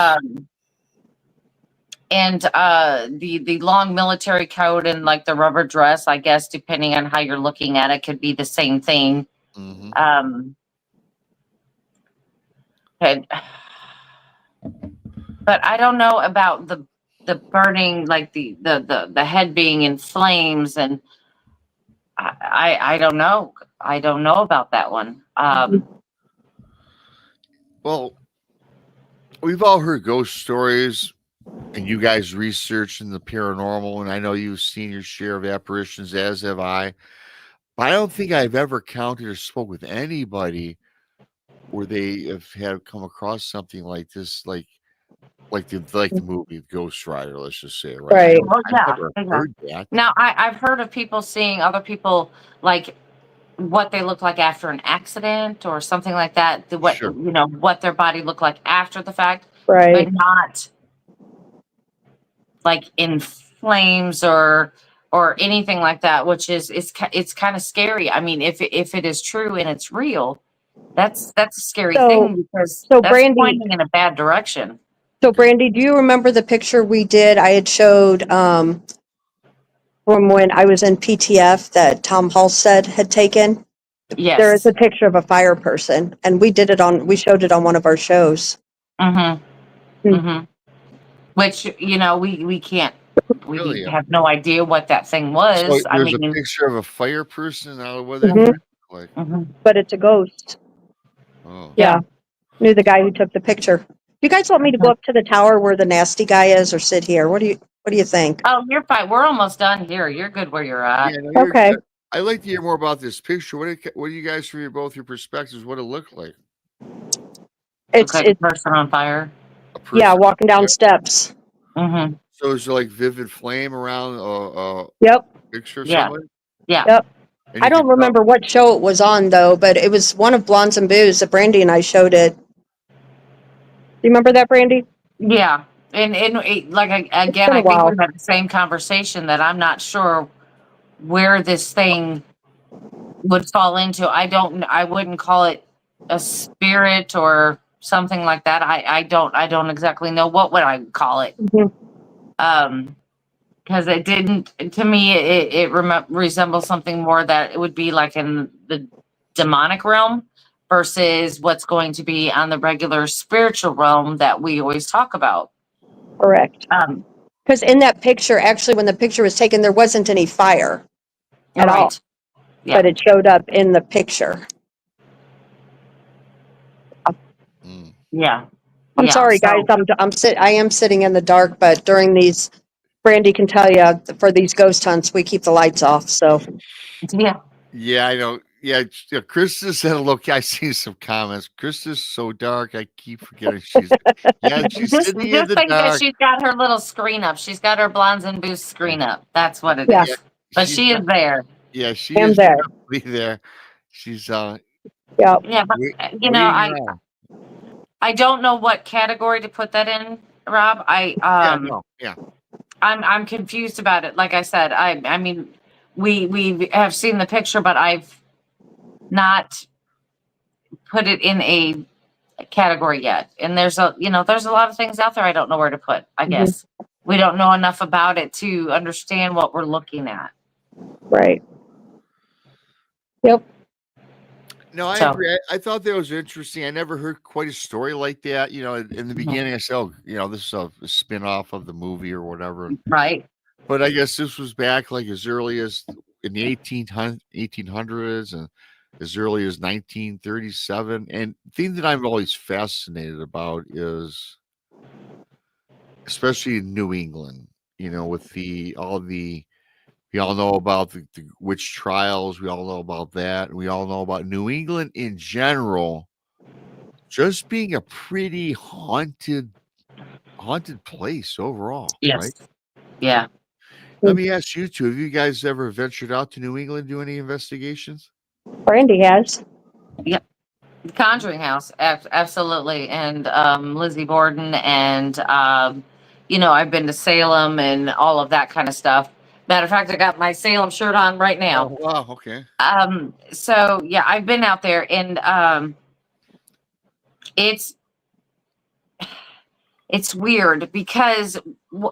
And the long military coat and like the rubber dress, I guess, depending on how you're looking at it, could be the same thing. Mm-hmm. But I don't know about the burning, like the head being in flames, and I don't know. I don't know about that one. Well, we've all heard ghost stories, and you guys research in the paranormal, and I know you've seen your share of apparitions, as have I. But I don't think I've ever counted or spoke with anybody where they have come across something like this, like the movie Ghost Rider, let's just say, right? Right. Well, I've never heard that. Now, I've heard of people seeing other people, like what they look like after an accident or something like that. Sure. What their body looked like after the fact, Right. but not like in flames or anything like that. Which is it's kind of scary. I mean, if it is true and it's real, that's a scary thing because that's Brandi, pointing in a bad direction. So, Brandi, do you remember the picture we did? I had showed from when I was in PTF that Tom Halstead had taken. Yes. There is a picture of a fire person, and we showed it on one of our shows. Mm-hmm. Mm-hmm. Which, we can't, we have no idea what that thing was. So there's a picture of a fire person. What they Mhm. look like? Mm-hmm. But it's a ghost. Oh. Yeah. Knew the guy who took the picture. You guys want me to go up to the tower where the nasty guy is, or sit here? What do you think? Oh, you're fine. We're almost done here. You're good where you're at. Yeah, no, Okay. I'd like to hear more about this picture. What do you guys, from both your perspectives, what it looked like? It's a person on fire. Yeah, walking down steps. Mm-hmm. So is there like vivid flame around Yep. picture or Yeah. something? Yeah. Yep. I don't remember what show it was on though, but it was one of Blondes and Booze that Brandi and I showed it. Do you remember that, Brandi? Yeah. And like, again, I think we had the same conversation that I'm not sure where this thing would fall into. I wouldn't call it a spirit or something like that. I don't exactly know what would I call it. Mm-hmm. Because it didn't, to me, it resembles something more that it would be like in the demonic realm versus what's going to be on the regular spiritual realm that we always talk about. Correct. Because in that picture, actually, when the picture was taken, there wasn't any fire at all. Yeah. But it showed up in the picture. Yeah. I'm sorry, guys. I am sitting in the dark, but during these, Brandi can tell you, for these ghost hunts, we keep the lights off. So. Yeah. Yeah, I know. Yeah, Krista said, look, I see some comments. Krista's so dark, I keep forgetting she's sitting in the dark. That she's got her little screen up. She's got her Blondes and Booze screen up. That's what it is. Yeah, but she is there. Yeah, she is definitely there. She's Yeah, but I don't know what category to put that in, Rob. I'm confused about it. Like I said, I mean, we have seen the picture, but I've not put it in a category yet. And there's a lot of things out there I don't know where to put. I guess we don't know enough about it to understand what we're looking at. Right. Yep. No, I So- agree. I thought that was interesting. I never heard quite a story like that. You know, in the beginning, I said, "Oh, you know, this is a spin-off of the movie or whatever." Right. But I guess this was back like as early as in the 1800s and as early as 1937. And the thing that I'm always fascinated about is, especially in New England, you know, with we all know about the witch trials. We all know about that. And we all know about New England in general, just being a pretty haunted place overall, Yes. right? Yeah. Let me ask you two, have you guys ever ventured out to New England, do any investigations? Brandi has. The Conjuring House, absolutely, and Lizzie Borden, and you know, I've been to Salem and all of that kind of stuff. Matter of fact, I got my Salem shirt on right now. Oh, wow, okay. So yeah, I've been out there, and it's weird because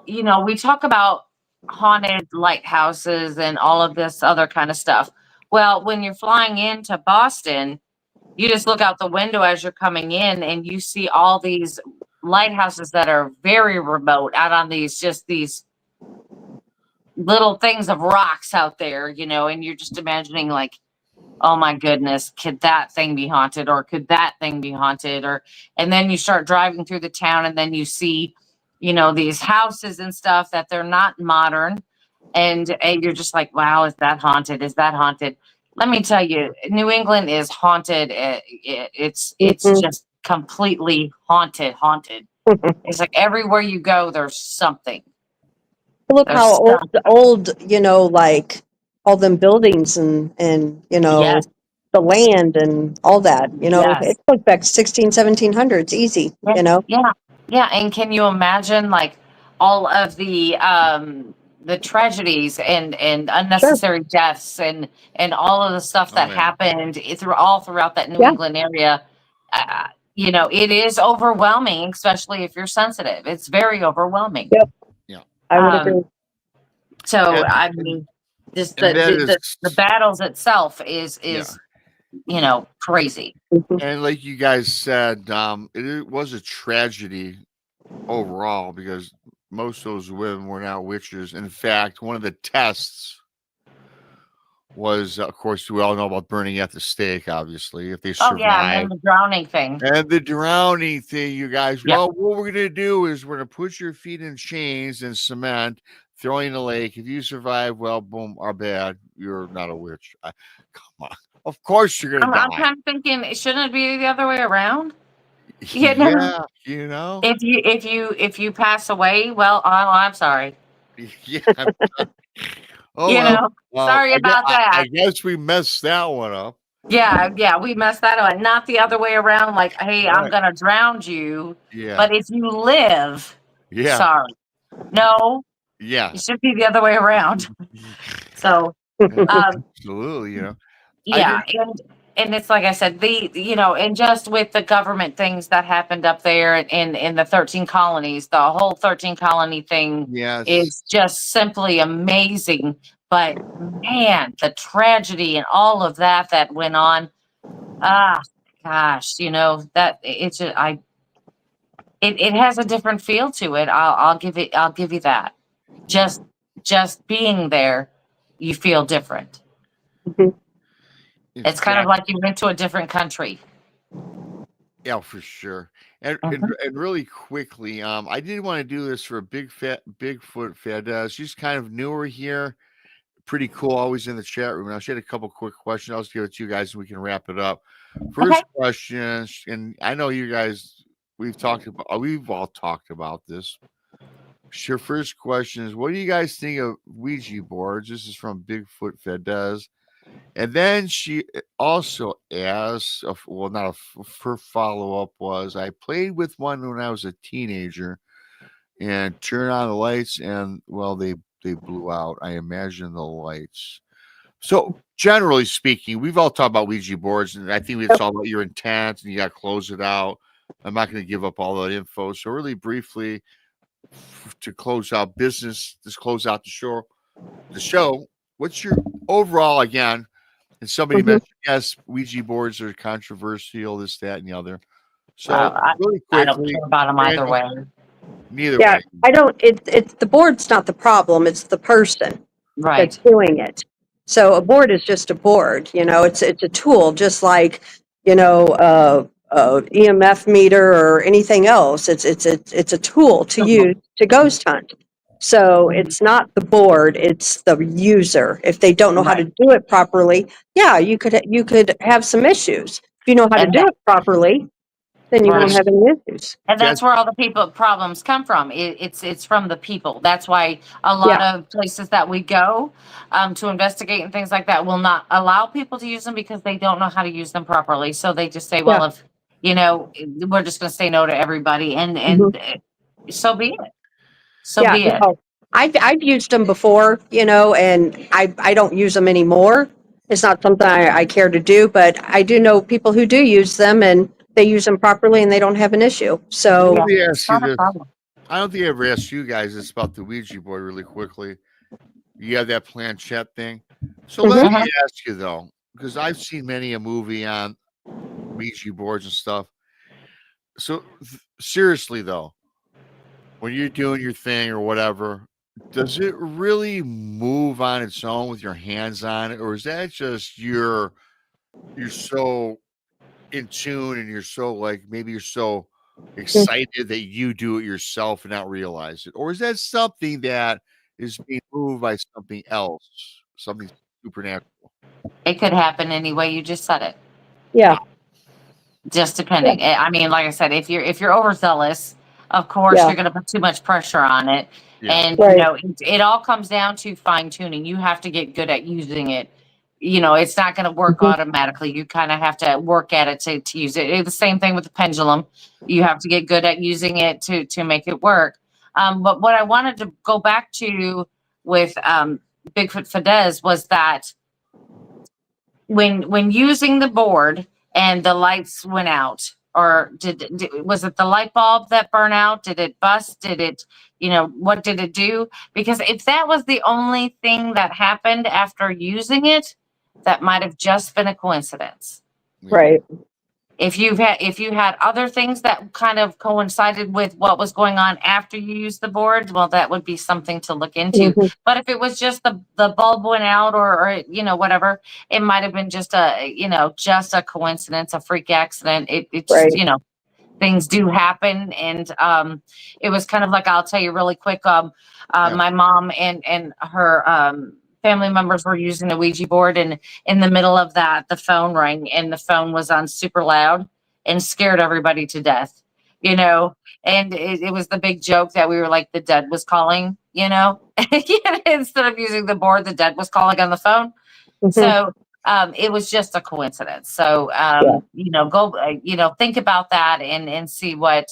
you know, we talk about haunted lighthouses and all of this other kind of stuff. Well, when you're flying into Boston, you just look out the window as you're coming in and you see all these lighthouses that are very remote out on these little things of rocks out there, you know, and you're just imagining like, oh my goodness, could that thing be haunted, or could that thing be haunted? Or and then you start driving through the town and then you see, you know, these houses and stuff that they're not modern, and you're just like, wow, is that haunted? Is that haunted? Let me tell you, New England is haunted. It's just completely haunted. It's like everywhere you go, there's something. Look There's how something. old, you know, like all them buildings and you know, Yes. the land and all that, you know, Yes. it goes back 1700s, easy, you know. Yeah. And can you imagine like all of the tragedies and unnecessary deaths and all of the stuff that happened throughout that New England area? You know, it is overwhelming, especially if you're sensitive. It's very overwhelming. Yep. Yeah. I would agree. So I mean, just the battles itself is you know, crazy. And like you guys said, it was a tragedy overall because most of those women were not witches. In fact, one of the tests was, of course, we all know about burning at the stake, obviously, if they survive. Oh, yeah, and then the drowning thing. And the drowning thing, you guys. Yeah. Well, what we're going to do is we're going to put your feet in chains and cement, throw you in the lake. If you survive, well, boom, our bad. You're not a witch. Come on. Of course you're going to die. I'm kind of thinking, shouldn't it be the other way around? You know? You know? If you pass away, well, I'm sorry. Yeah. Oh, you well, know, sorry about that. I guess we messed that one up. Yeah, we messed that up. Not the other way around, like, hey, right. I'm gonna drown you. Yeah. But if you live, sorry. No. Yeah. It should be the other way around. So absolutely, you know. Yeah, and it's like I said, you know, and just with the government things that happened up there in the 13 colonies, the whole 13 colony thing is just simply amazing. But man, the tragedy and all of that went on. Gosh, you know, that it's just, it has a different feel to it. I'll give you that. Just being there, you feel different. Mm-hmm. It's kind of like you went to a different country. Yeah, for sure. And really quickly, I did want to do this for a Bigfoot Fed. She's kind of newer here. Pretty cool, always in the chat room. Now, she had a couple quick questions. I'll just give it to you guys and we can wrap it up. First question, and I know you guys, we've all talked about this. Your first question is, what do you guys think of Ouija boards? This is from Bigfoot Fed. And then she also asked, her follow-up was, I played with one when I was a teenager and turned on the lights and, well, they blew out. I imagine the lights. So generally speaking, we've all talked about Ouija boards, and I think we talked about your intent and you got to close it out. I'm not going to give up all that info. So really briefly, to close out business, just close out the show. What's your overall, again, And somebody mentioned, yes, Ouija boards are controversial, this, that, and the other. So really quickly, I don't care about them either way. Neither Yeah, way. I don't. It's the board's not the problem. It's the person Right. that's doing it. So a board is just a board. It's a tool, just like EMF meter or anything else. It's a tool to use to ghost hunt. So it's not the board; it's the user. If they don't know how to do it properly, yeah, you could have some issues. If you know how to do it properly, then you won't have any issues. And that's where all the problems come from. It's from the people. That's why a lot of places that we go to investigate and things like that will not allow people to use them because they don't know how to use them properly. So they just say, well, if we're just going to say no to everybody, and so be it. So be it. I've used them before, and I don't use them anymore. It's not something I care to do, but I do know people who do use them, and they use them properly, and they don't have an issue. So let me ask you this. I don't think I ever asked you guys this about the Ouija board really quickly. You have that planchette thing. So let me ask you though, because I've seen many a movie on Ouija boards and stuff. So seriously though, when you're doing your thing or whatever, does it really move on its own with your hands on it, or is that just you're so in tune and you're so maybe you're so excited that you do it yourself and not realize it, or is that something that is being moved by something else, something supernatural? It could happen any way you just said it. Yeah. Just depending. I mean, like I said, if you're overzealous, of course you're going to put too much pressure on it. And it all comes down to fine tuning. You have to get good at using it. It's not going to work automatically. You kind of have to work at it to use it. It's the same thing with the pendulum. You have to get good at using it to make it work. But what I wanted to go back to with Bigfoot Fidesz was that when using the board and the lights went out, or was it the light bulb that burned out? Did it bust? Did it, what did it do? Because if that was the only thing that happened after using it, that might have just been a coincidence. Right. If you had other things that kind of coincided with what was going on after you used the board, well, that would be something to look into. But if it was just the bulb went out or whatever, it might have been just a coincidence, a freak accident. It just, things do happen. And it was kind of like, I'll tell you really quick, my mom and her family members were using a Ouija board, and in the middle of that, the phone rang, and the phone was on super loud and scared everybody to death, and it was the big joke that we were like, the dead was calling, instead of using the board, the dead was calling on the phone. So it was just a coincidence. So, go, think about that and see what,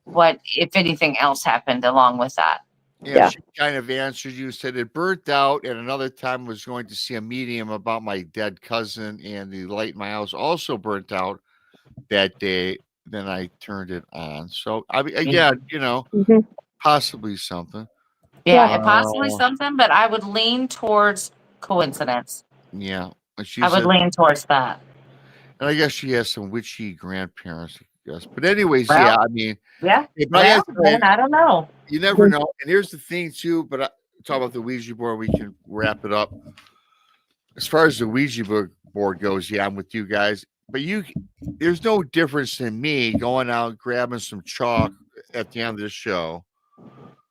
if anything else happened along with that. Yeah, she kind of answered you, said it burnt out, and another time was going to see a medium about my dead cousin, and the light in my house also burnt out that day. Then I turned it on. So, I mean, again, possibly something. Yeah, possibly something, but I would lean towards coincidence. Yeah. I would lean towards that. And I guess she has some witchy grandparents, I guess. But anyways, I mean. Yeah. I don't know. You never know. And here's the thing, too, but talk about the Ouija board, we can wrap it up. As far as the Ouija board goes, I'm with you guys. But there's no difference in me going out, grabbing some chalk at the end of the show,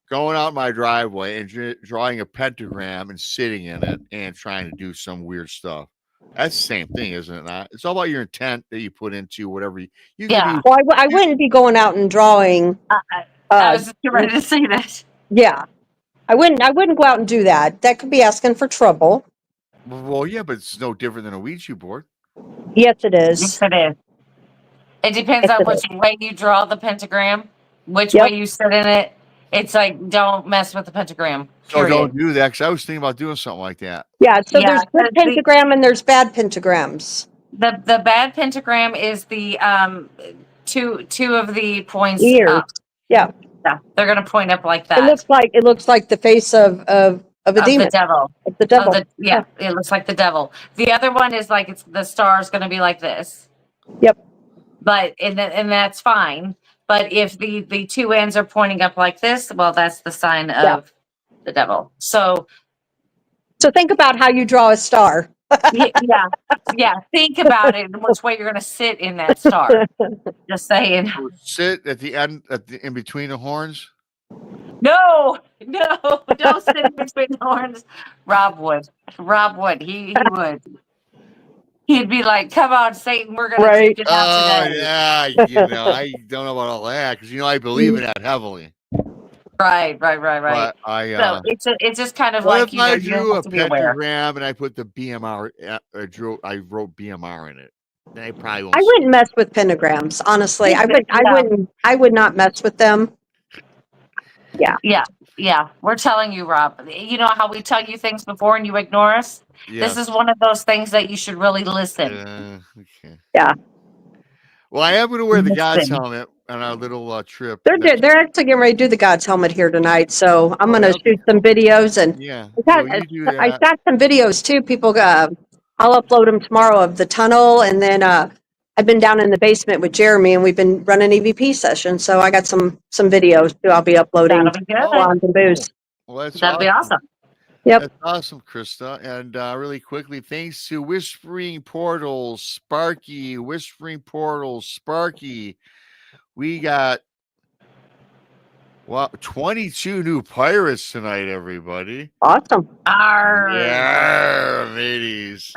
going out my driveway and drawing a pentagram and sitting in it and trying to do some weird stuff. That's the same thing, isn't it not? It's all about your intent that you put into whatever you Well, I wouldn't be going out and drawing. I was just ready to say that. Yeah. I wouldn't go out and do that. That could be asking for trouble. Well, yeah, but it's no different than a Ouija board. Yes, it is. Yes, it is. It depends on which way you draw the pentagram, which way you sit in it. It's like, don't mess with the pentagram. So don't do that, because I was thinking about doing something like that. Yeah, so there's good pentagram and there's bad pentagrams. The bad pentagram is the two of the points ears. Up. Yeah. Yeah, they're gonna point up like that. It looks like the face of of a Of demon. the devil. Of the devil. Yeah, it looks like the devil. The other one is like the star is going to be like this. Yep. But and that's fine. But if the two ends are pointing up like this, well, that's the sign of the devil. So think about how you draw a star. yeah. Think about it and which way you're going to sit in that star. Just saying. Sit at the end, in between the horns. No, don't sit in between the horns. Rob would. He would. He'd be like, "Come on, Satan, we're gonna take it out today." Yeah, I don't know about all that because I believe in that heavily. Right. But So it's just kind of what like if I you drew a have to be aware. pentagram and I put the BMR? I wrote BMR in it. Then I probably won't. I wouldn't mess with pentagrams, honestly. I would not mess with them. Yeah. We're telling you, Rob. You know how we tell you things before and you ignore us? Yes. This is one of those things that you should really listen. Okay. Yeah. Well, I am going to wear the God's helmet on our little trip. They're actually getting ready to do the God's helmet here tonight, so I'm going to shoot some videos and I got some videos too. People, I'll upload them tomorrow of the tunnel, and then I've been down in the basement with Jeremy, and we've been running EVP sessions, so I got some videos too. I'll be uploading. That'll be good. Blondes and booze. Well, That'll be awesome. Yep. That's awesome, Krista. And really quickly, thanks to Whispering Portals, Sparky, we got 22 new pirates tonight, everybody. Awesome. Yeah, ladies.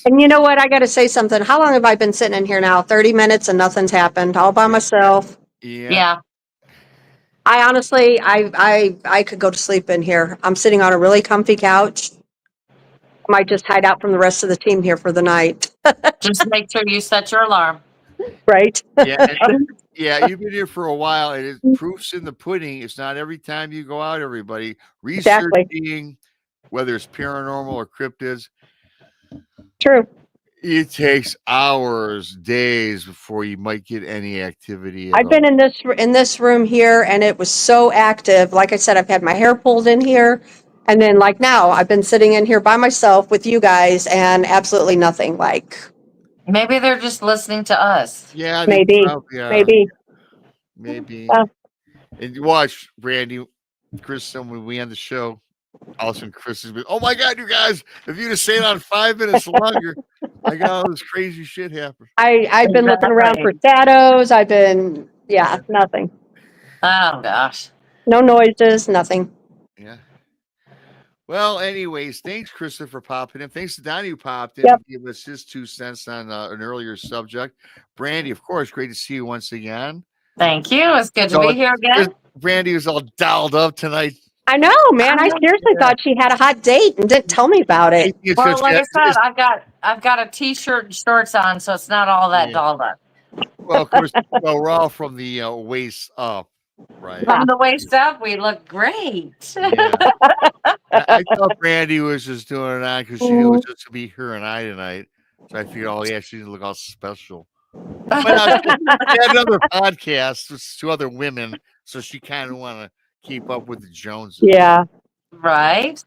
And you know what? I got to say something. How long have I been sitting in here now? 30 minutes and nothing's happened, all by myself. Yeah. I honestly, I could go to sleep in here. I'm sitting on a really comfy couch. I might just hide out from the rest of the team here for the night. Just make sure you set your alarm. Right. Yeah, you've been here for a while, and proof's in the pudding. It's not every time you go out, everybody. Researching, whether it's paranormal or cryptids. True. It takes hours, days before you might get any activity. I've been in this room here, and it was so active. Like I said, I've had my hair pulled in here, and then like now, I've been sitting in here by myself with you guys, and absolutely nothing. Like maybe they're just listening to us. Yeah, maybe. Yeah. And you watch Brandi, Krista, when we end the show. All of a sudden, Chris has been, oh my God, you guys, if you'd have stayed on 5 minutes longer, I got all this crazy shit happen. I've been looking around for shadows. I've been, nothing. Oh, gosh. No noises, nothing. Yeah. Well, anyways, thanks, Krista, for popping in. Thanks to Donnie who popped in and gave us his 2 cents on an earlier subject. Brandi, of course, great to see you once again. Thank you. It's good to be here again. Brandi was all dialed up tonight. I know, man. I seriously thought she had a hot date and didn't tell me about it. Well, like I said, I've got a t-shirt and shorts on, so it's not all that dolled up. Well, of course, we're all from the waist up, right? From the waist up, we look great. Yeah. I thought Brandi was just doing it on because she knew it was just to be her and I tonight. So I figured, she didn't look all special. But she had another podcast with 2 other women, so she kind of want to keep up with the Joneses. Yeah. Right.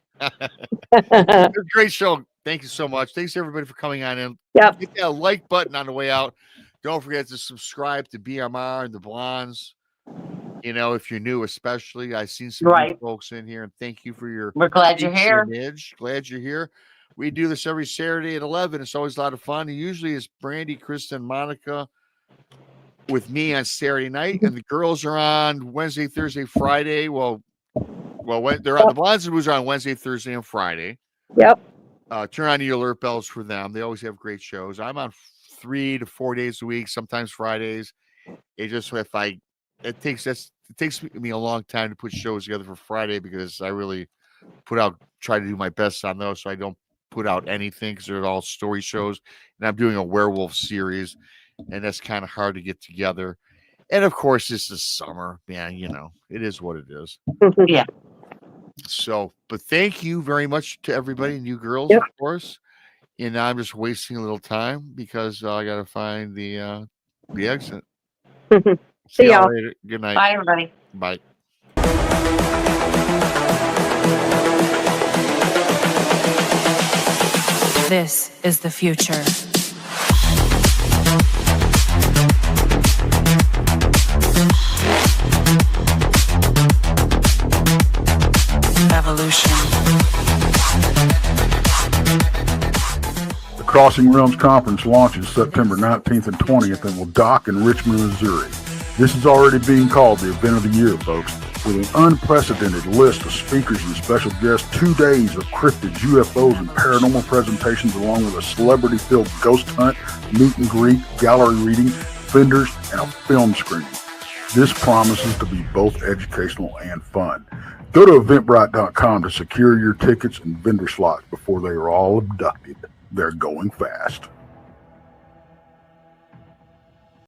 Great show. Thank you so much. Thanks everybody for coming on in. Yep. Hit that like button on the way out. Don't forget to subscribe to BMR and the Blondes. If you're new, especially. I've seen some new folks in here, and thank you for your. We're glad you're here. Glad you're here. We do this every Saturday at 11. It's always a lot of fun. And usually it's Brandi, Krista, and Monica with me on Saturday night, and the girls are on Wednesday, Thursday, Friday. Well, they're on the Blondes and Booze are on Wednesday, Thursday, and Friday. Yep. Turn on the alert bells for them. They always have great shows. I'm on 3 to 4 days a week, sometimes Fridays. It takes me a long time to put shows together for Friday because I really try to do my best on those, so I don't put out anything because they're all story shows, and I'm doing a werewolf series. And that's kind of hard to get together. And of course, this is summer, man. It is what it is. Yeah. So, but thank you very much to everybody, and you girls, of course. And I'm just wasting a little time because I got to find the exit. See y'all later. Good night. Bye, everybody. Bye. This is the future. Evolution. The Crossing Realms Conference launches September 19th and 20th and will dock in Richmond, Missouri. This is already being called the event of the year, folks, with an unprecedented list of speakers and special guests, 2 days of cryptids, UFOs, and paranormal presentations, along with a celebrity-filled ghost hunt, meet and greet, gallery reading, vendors, and a film screening. This promises to be both educational and fun. Go to Eventbrite.com to secure your tickets and vendor slots before they are all abducted. They're going fast.